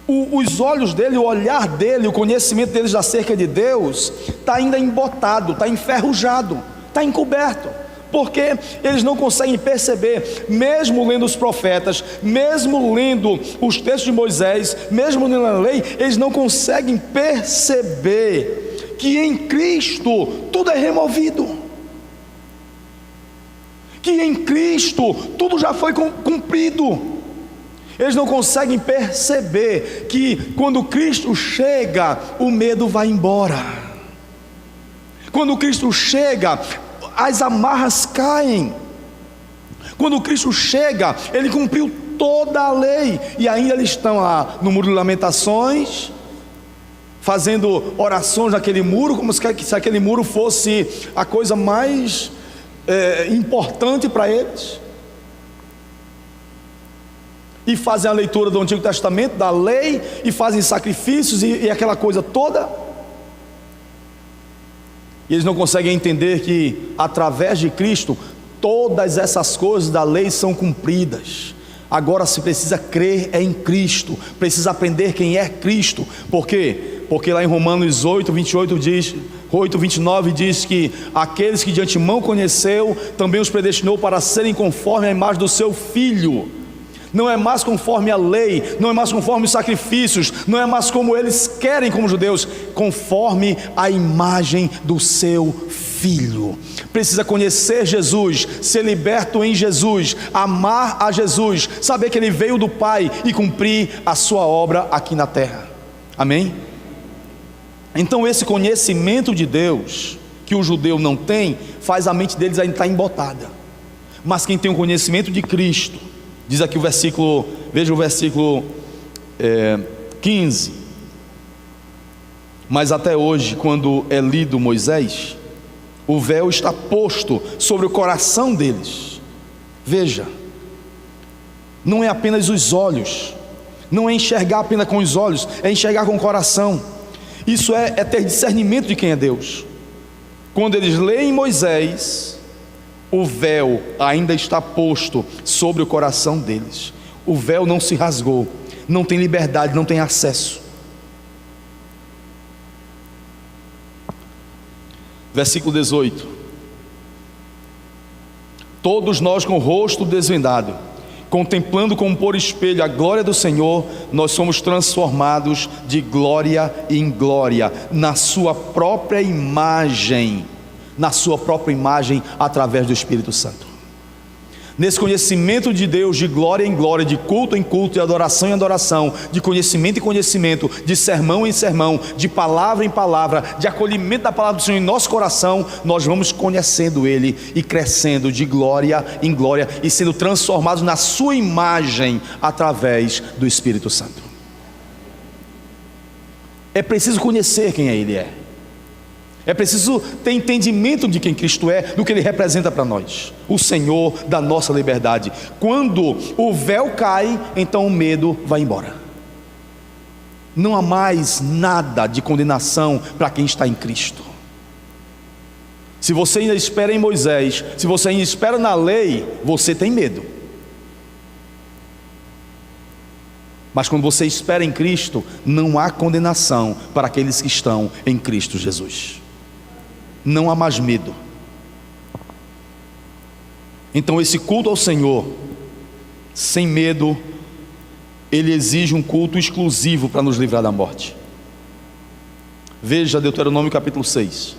Os olhos dele, o olhar dele, o conhecimento deles acerca de Deus está ainda embotado, está enferrujado, está encoberto, porque eles não conseguem perceber, mesmo lendo os profetas, mesmo lendo os textos de Moisés, mesmo lendo a lei, eles não conseguem perceber que em Cristo tudo é removido, que em Cristo tudo já foi cumprido. Eles não conseguem perceber que quando Cristo chega, o medo vai embora. Quando Cristo chega, as amarras caem. Quando Cristo chega, Ele cumpriu toda a lei. E ainda eles estão lá no Muro de Lamentações, fazendo orações naquele muro, como se aquele muro fosse a coisa mais importante para eles. E fazem a leitura do Antigo Testamento, da lei, e fazem sacrifícios e aquela coisa toda. E eles não conseguem entender que através de Cristo todas essas coisas da lei são cumpridas. Agora se precisa crer em Cristo, precisa aprender quem é Cristo. Por quê? Porque lá em Romanos 8:28 diz, 8:29 diz que aqueles que de antemão conheceu, também os predestinou para serem conforme a imagem do seu Filho. Não é mais conforme a lei, não é mais conforme os sacrifícios, não é mais como eles querem como judeus, conforme a imagem do seu Filho. Precisa conhecer Jesus, ser liberto em Jesus, amar a Jesus, saber que Ele veio do Pai e cumprir a sua obra aqui na terra. Amém? Então esse conhecimento de Deus, que o judeu não tem, faz a mente deles ainda estar embotada. Mas quem tem o conhecimento de Cristo, diz aqui o versículo, veja o versículo 15. Mas até hoje, quando é lido Moisés, o véu está posto sobre o coração deles. Veja, não é apenas os olhos, não é enxergar apenas com os olhos, é enxergar com o coração. Isso é ter discernimento de quem é Deus. Quando eles leem Moisés, o véu ainda está posto sobre o coração deles. O véu não se rasgou, não tem liberdade, não tem acesso. Versículo 18. Todos nós com o rosto desvendado, contemplando como por espelho a glória do Senhor, nós somos transformados de glória em glória, na sua própria imagem, através do Espírito Santo. Nesse conhecimento de Deus, de glória em glória, de culto em culto, de adoração em adoração, de conhecimento em conhecimento, de sermão em sermão, de palavra em palavra, de acolhimento da palavra do Senhor em nosso coração, nós vamos conhecendo Ele e crescendo de glória em glória e sendo transformados na sua imagem através do Espírito Santo. É preciso conhecer quem Ele é. É preciso ter entendimento de quem Cristo é, do que Ele representa para nós, o Senhor da nossa liberdade. Quando o véu cai, então o medo vai embora. Não há mais nada de condenação para quem está em Cristo. Se você ainda espera em Moisés, se você ainda espera na lei, você tem medo. Mas quando você espera em Cristo, não há condenação para aqueles que estão em Cristo Jesus. Não há mais medo. Então esse culto ao Senhor, sem medo, ele exige um culto exclusivo para nos livrar da morte. Veja Deuteronômio capítulo 6.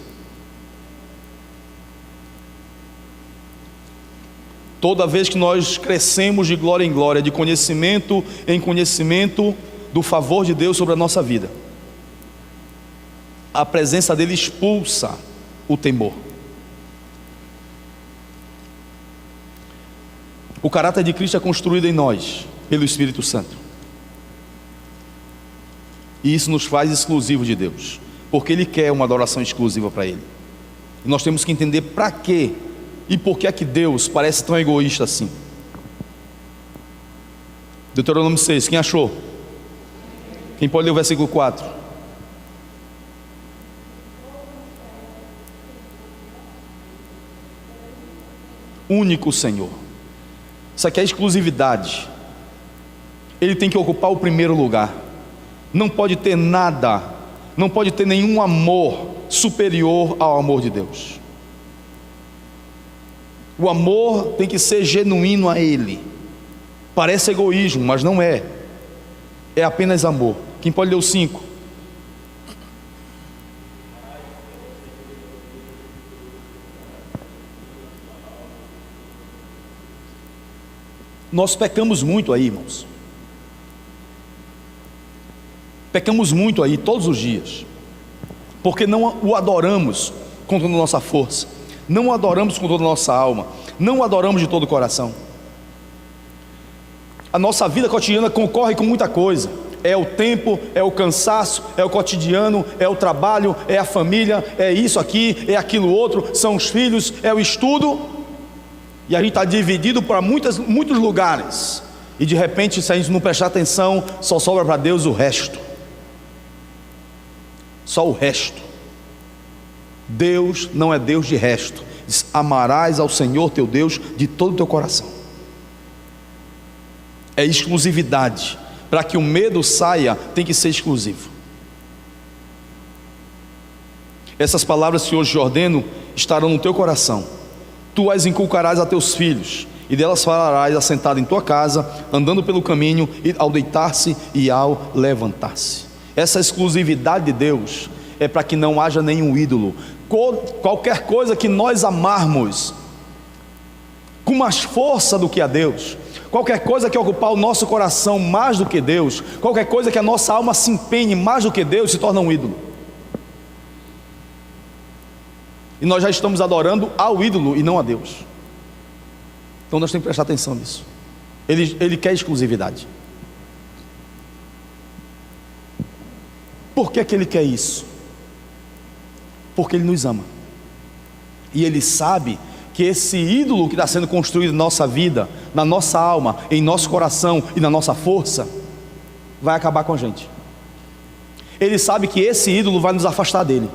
Toda vez que nós crescemos de glória em glória, de conhecimento em conhecimento do favor de Deus sobre a nossa vida, a presença dele expulsa o temor. O caráter de Cristo é construído em nós pelo Espírito Santo, e isso nos faz exclusivos de Deus, porque Ele quer uma adoração exclusiva para Ele. E nós temos que entender para quê e por que é que Deus parece tão egoísta assim. Deuteronômio 6, quem achou? Quem pode ler o versículo 4? Único Senhor. Isso aqui é exclusividade. Ele tem que ocupar o primeiro lugar. Não pode ter nada, não pode ter nenhum amor superior ao amor de Deus. O amor tem que ser genuíno a Ele. Parece egoísmo, mas não é. É apenas amor. Quem pode ler o 5? Nós pecamos muito aí, irmãos. Pecamos muito aí todos os dias, porque não o adoramos com toda a nossa força, não o adoramos com toda a nossa alma, não o adoramos de todo o coração. A nossa vida cotidiana concorre com muita coisa. É o tempo, é o cansaço, é o cotidiano, é o trabalho, é a família, é isso aqui, é aquilo outro, são os filhos, é o estudo. E a gente está dividido para muitos lugares, e de repente, se a gente não prestar atenção, só sobra para Deus o resto. Só o resto. Deus não é Deus de resto. Diz: amarás ao Senhor teu Deus de todo o teu coração. É exclusividade. Para que o medo saia, tem que ser exclusivo. Essas palavras que hoje te ordeno estarão no teu coração. Tu as inculcarás a teus filhos, e delas falarás assentado em tua casa, andando pelo caminho, e ao deitar-se e ao levantar-se. Essa exclusividade de Deus é para que não haja nenhum ídolo. Qualquer coisa que nós amarmos com mais força do que a Deus, qualquer coisa que ocupar o nosso coração mais do que Deus, qualquer coisa que a nossa alma se empenhe mais do que Deus, se torna um ídolo. E nós já estamos adorando ao ídolo e não a Deus. Então nós temos que prestar atenção nisso. Ele quer exclusividade. Por que que Ele quer isso? Porque Ele nos ama. E Ele sabe que esse ídolo que está sendo construído na nossa vida, na nossa alma, em nosso coração e na nossa força, vai acabar com a gente. Ele sabe que esse ídolo vai nos afastar dele.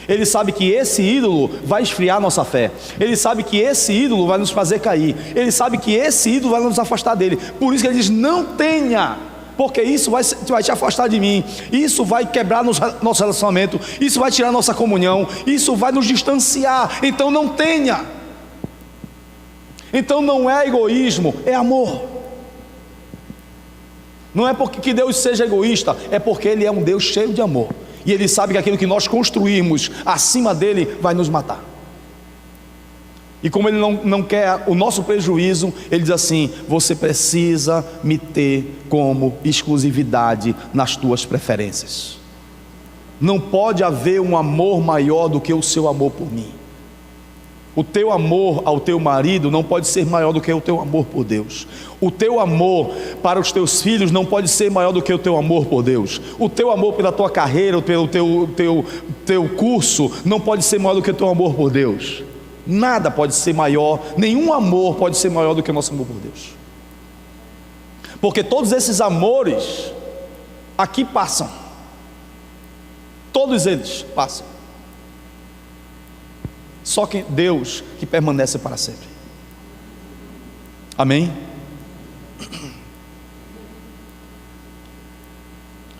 Ele sabe que esse ídolo vai esfriar nossa fé. Ele sabe que esse ídolo vai nos fazer cair. Ele sabe que esse ídolo vai nos afastar dele. Por isso que ele diz: não tenha, porque isso vai te afastar de mim. Isso vai quebrar nosso relacionamento. Isso vai tirar nossa comunhão. Isso vai nos distanciar. Então não tenha. Então não é egoísmo, é amor. Não é porque que Deus seja egoísta, é porque Ele é um Deus cheio de amor. E Ele sabe que aquilo que nós construímos acima dele vai nos matar. E como Ele não quer o nosso prejuízo, Ele diz assim: você precisa me ter como exclusividade nas tuas preferências. Não pode haver um amor maior do que o seu amor por mim. O teu amor ao teu marido não pode ser maior do que o teu amor por Deus. O teu amor para os teus filhos não pode ser maior do que o teu amor por Deus. O teu amor pela tua carreira, pelo teu curso, não pode ser maior do que o teu amor por Deus. Nada pode ser maior, nenhum amor pode ser maior do que o nosso amor por Deus. Porque todos esses amores aqui passam. Todos eles passam. Só que Deus que permanece para sempre. Amém?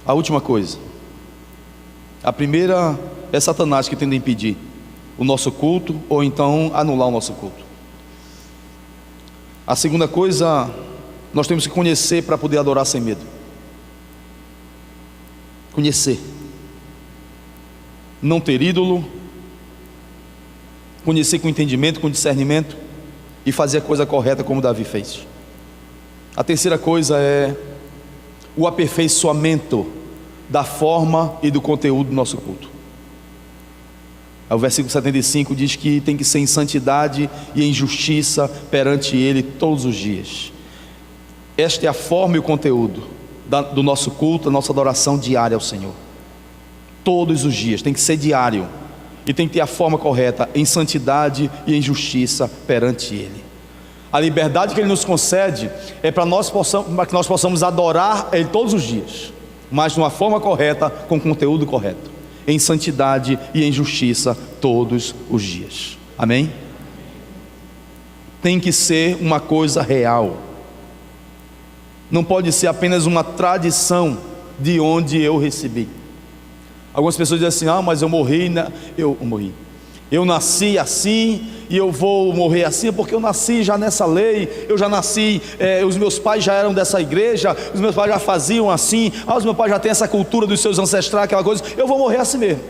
A última coisa. A primeira é Satanás que tenta impedir o nosso culto, ou então anular o nosso culto. A segunda coisa, nós temos que conhecer para poder adorar sem medo. Conhecer. Não ter ídolo. Conhecer com entendimento, com discernimento, e fazer a coisa correta como Davi fez. A terceira coisa é o aperfeiçoamento da forma e do conteúdo do nosso culto. O versículo 75 diz que tem que ser em santidade e em justiça perante Ele todos os dias. Esta é a forma e o conteúdo do nosso culto, da nossa adoração diária ao Senhor. Todos os dias, tem que ser diário. E tem que ter a forma correta, em santidade e em justiça perante Ele. A liberdade que Ele nos concede é para que nós possamos adorar Ele todos os dias, mas de uma forma correta, com conteúdo correto, em santidade e em justiça todos os dias. Amém? Tem que ser uma coisa real. Não pode ser apenas uma tradição de onde eu recebi. Algumas pessoas dizem assim: mas eu morri, eu nasci assim e eu vou morrer assim, porque eu nasci já nessa lei, eu já nasci, os meus pais já eram dessa igreja, os meus pais já faziam assim, os meus pais já têm essa cultura dos seus ancestrais, aquela coisa, eu vou morrer assim mesmo.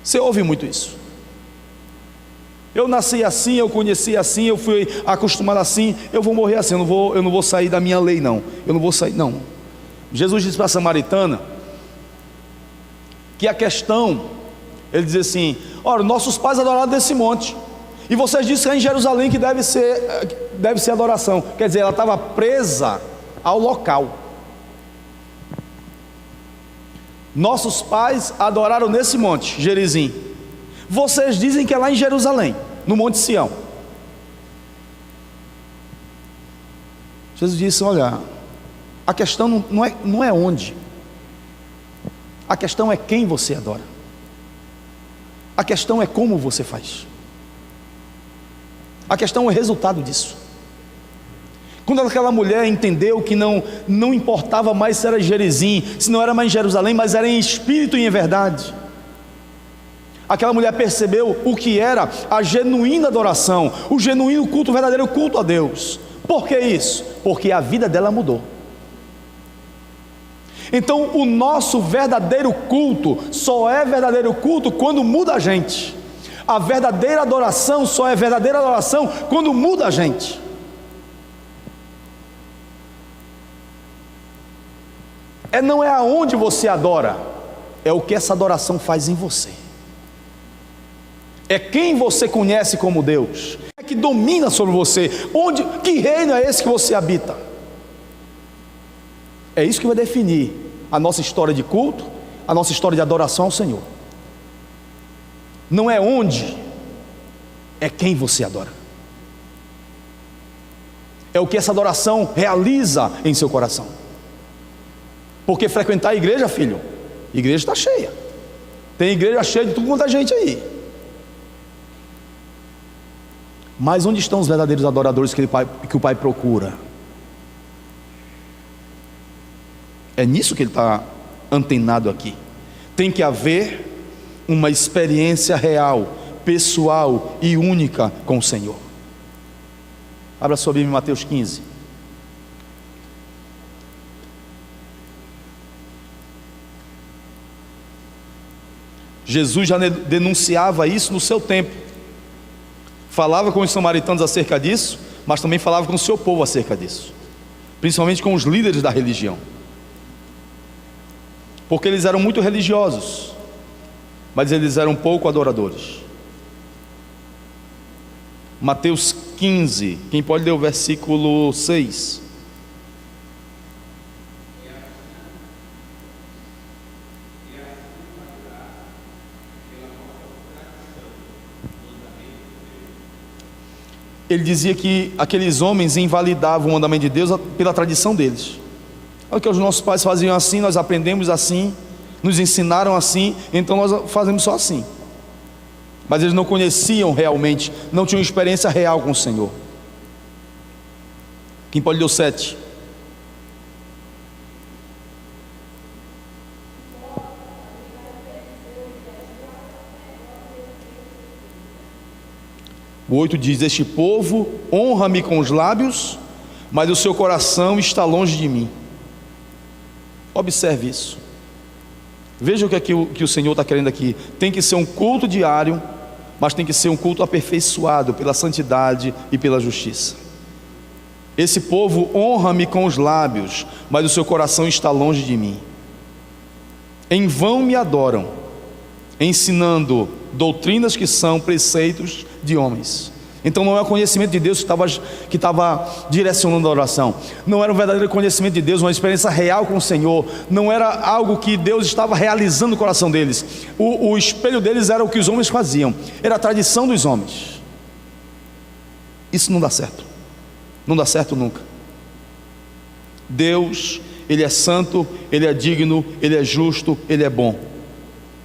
Você ouve muito isso. Eu nasci assim, eu conheci assim, eu fui acostumado assim, eu vou morrer assim, eu não vou sair da minha lei não, eu não vou sair não. Jesus disse para a samaritana que a questão, ele diz assim: ora, nossos pais adoraram desse monte, e vocês dizem que é em Jerusalém que deve ser adoração. Quer dizer, ela estava presa ao local. Nossos pais adoraram nesse monte, Gerizim. Vocês dizem que é lá em Jerusalém, no Monte Sião. Jesus disse: olha, a questão não é onde. A questão é quem você adora. A questão é como você faz. A questão é o resultado disso. Quando aquela mulher entendeu que não importava mais se era Gerizim, se não era mais em Jerusalém, mas era em espírito e em verdade, aquela mulher percebeu o que era a genuína adoração, o genuíno culto, o verdadeiro culto a Deus. Por que isso? Porque a vida dela mudou. Então o nosso verdadeiro culto só é verdadeiro culto quando muda a gente. A verdadeira adoração só é verdadeira adoração quando muda a gente. Não é aonde você adora, é o que essa adoração faz em você. É quem você conhece como Deus, é que domina sobre você. Que reino é esse que você habita? É isso que vai definir a nossa história de culto, a nossa história de adoração ao Senhor. Não é onde, é quem você adora. É o que essa adoração realiza em seu coração. Porque frequentar a igreja, filho, a igreja está cheia. Tem igreja cheia de tudo quanto é gente aí. Mas onde estão os verdadeiros adoradores que o Pai procura? É nisso que ele está antenado aqui. Tem que haver uma experiência real, pessoal e única com o Senhor. Abra sua Bíblia em Mateus 15. Jesus já denunciava isso no seu tempo. Falava com os samaritanos acerca disso, mas também falava com o seu povo acerca disso, principalmente com os líderes da religião, porque eles eram muito religiosos, mas eles eram pouco adoradores. Mateus 15, quem pode ler o versículo 6? Ele dizia que aqueles homens invalidavam o mandamento de Deus pela tradição deles. Olha que os nossos pais faziam assim, nós aprendemos assim, nos ensinaram assim, então nós fazemos só assim. mas eles não conheciam realmente, não tinham experiência real com o Senhor. Quem pode ler o 7? O 8 diz: este povo honra-me com os lábios, mas o seu coração está longe de mim. Observe isso. Veja o que o Senhor está querendo aqui. Tem que ser um culto diário, mas tem que ser um culto aperfeiçoado pela santidade e pela justiça. Esse povo honra-me com os lábios, mas o seu coração está longe de mim. Em vão me adoram, ensinando doutrinas que são preceitos de homens. Então não é o conhecimento de Deus que estava direcionando a oração. Não era um verdadeiro conhecimento de Deus, uma experiência real com o Senhor. Não era algo que Deus estava realizando no coração deles. O espelho deles era o que os homens faziam. Era a tradição dos homens. Isso não dá certo. Não dá certo nunca. Deus, Ele é santo, Ele é digno, Ele é justo, Ele é bom.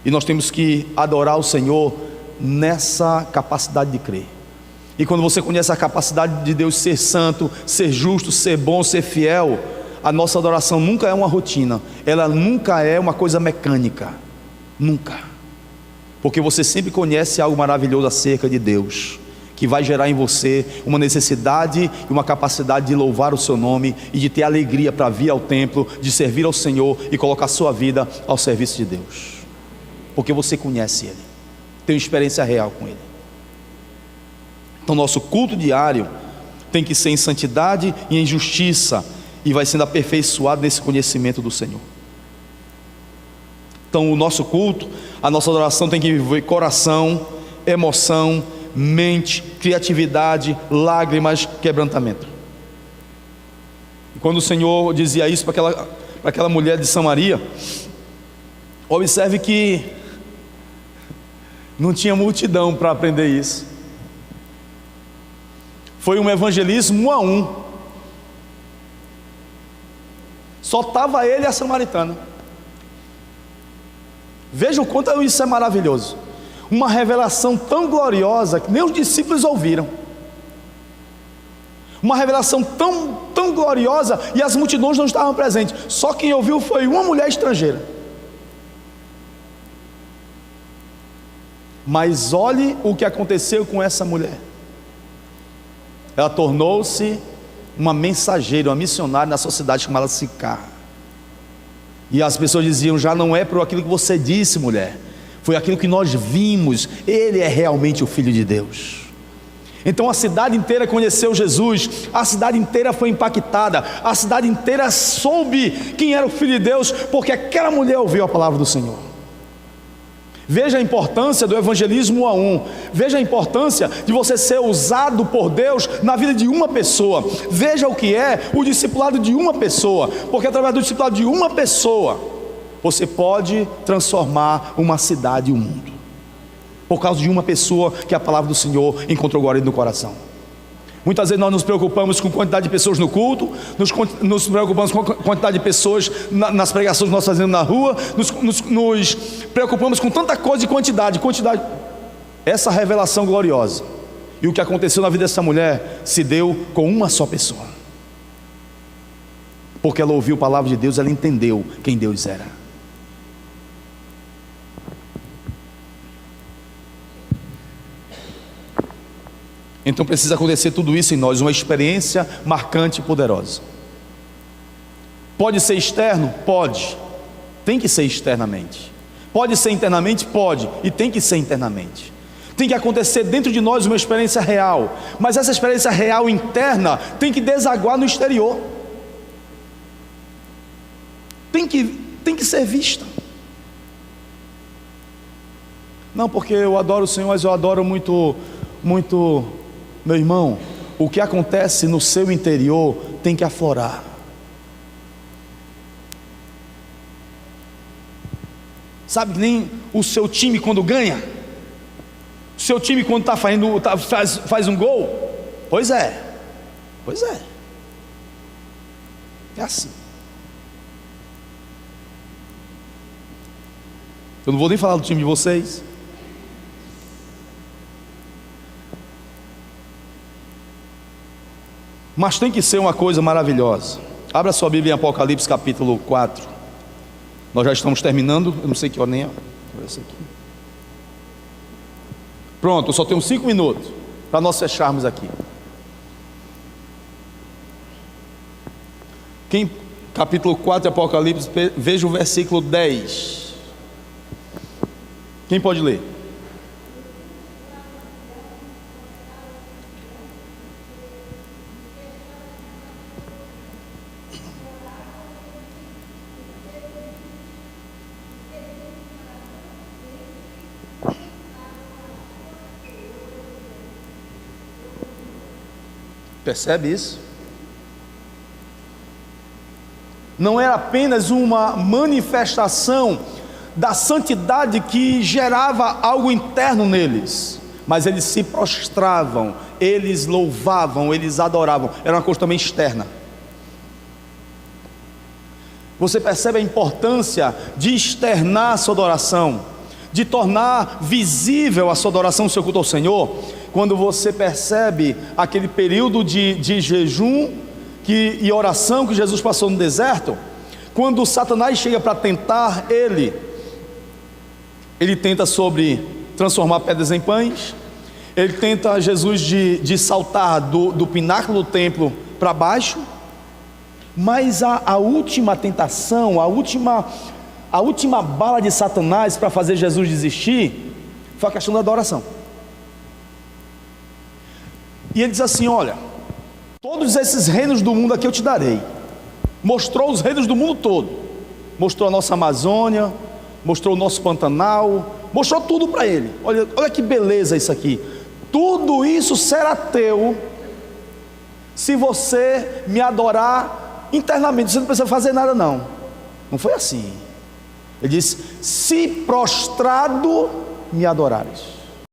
E nós temos que adorar o Senhor nessa capacidade de crer. E quando você conhece a capacidade de Deus ser santo, ser justo, ser bom, ser fiel, a nossa adoração nunca é uma rotina, ela nunca é uma coisa mecânica, nunca, porque você sempre conhece algo maravilhoso acerca de Deus, que vai gerar em você uma necessidade e uma capacidade de louvar o seu nome e de ter alegria para vir ao templo, de servir ao Senhor e colocar sua vida ao serviço de Deus, porque você conhece Ele, tem uma experiência real com Ele. Então nosso culto diário tem que ser em santidade e em justiça, e vai sendo aperfeiçoado nesse conhecimento do Senhor. Então o nosso culto, a nossa adoração tem que viver coração, emoção, mente, criatividade, lágrimas, quebrantamento. E quando o Senhor dizia isso para aquela mulher de Samaria, observe que não tinha multidão para aprender isso. Foi um evangelismo 1 a 1. Só estava ele e a samaritana. Veja o quanto isso é maravilhoso. Uma revelação tão gloriosa que nem os discípulos ouviram. Uma revelação tão gloriosa, e as multidões não estavam presentes. Só quem ouviu foi uma mulher estrangeira. Mas olhe o que aconteceu com essa mulher. Ela tornou-se uma mensageira, uma missionária na sociedade chamada Sicar. E as pessoas diziam: já não é por aquilo que você disse, mulher, foi aquilo que nós vimos, ele é realmente o Filho de Deus. Então a cidade inteira conheceu Jesus, a cidade inteira foi impactada, a cidade inteira soube quem era o Filho de Deus, porque aquela mulher ouviu a palavra do Senhor. Veja a importância do evangelismo 1 a 1. Veja a importância de você ser usado por Deus na vida de uma pessoa. Veja o que é o discipulado de uma pessoa, porque através do discipulado de uma pessoa você pode transformar uma cidade e um mundo, por causa de uma pessoa que a palavra do Senhor encontrou guarida no coração. Muitas vezes nós nos preocupamos com a quantidade de pessoas no culto, nos preocupamos com a quantidade de pessoas nas pregações que nós fazemos na rua, nos preocupamos com tanta coisa de quantidade. Essa revelação gloriosa e o que aconteceu na vida dessa mulher se deu com uma só pessoa, porque ela ouviu a palavra de Deus, ela entendeu quem Deus era. Então precisa acontecer tudo isso em nós, uma experiência marcante e poderosa. Pode ser externo? Pode. Tem que ser externamente. Pode ser internamente? Pode. E tem que ser internamente. Tem que acontecer dentro de nós uma experiência real. Mas essa experiência real interna tem que desaguar no exterior. Tem que ser vista. Não, porque eu adoro o Senhor, mas eu adoro muito... Meu irmão, o que acontece no seu interior tem que aflorar. Sabe que nem o seu time quando ganha, o seu time quando faz um gol. Pois é. É assim. Eu não vou nem falar do time de vocês. Mas tem que ser uma coisa maravilhosa. Abra sua Bíblia em Apocalipse capítulo 4. Nós já estamos terminando. Eu não sei que hora nem é. Pronto, eu só tenho 5 minutos para nós fecharmos aqui. Capítulo 4 de Apocalipse, veja o versículo 10. Quem pode ler? Percebe isso? Não era apenas uma manifestação da santidade que gerava algo interno neles, mas eles se prostravam, eles louvavam, eles adoravam. Era uma coisa também externa. Você percebe a importância de externar a sua adoração, de tornar visível a sua adoração, o seu culto ao Senhor, quando você percebe aquele período de jejum e oração que Jesus passou no deserto. Quando Satanás chega para tentar ele tenta transformar pedras em pães, ele tenta Jesus de saltar do pináculo do templo para baixo, mas a última tentação, a última bala de Satanás para fazer Jesus desistir foi a questão da adoração. E ele diz assim: olha, todos esses reinos do mundo aqui eu te darei. Mostrou os reinos do mundo todo, mostrou a nossa Amazônia, mostrou o nosso Pantanal, mostrou tudo para ele. Olha que beleza isso aqui. Tudo isso será teu se você me adorar internamente. Você não precisa fazer nada não. Não foi assim. Ele disse: se prostrado me adorares.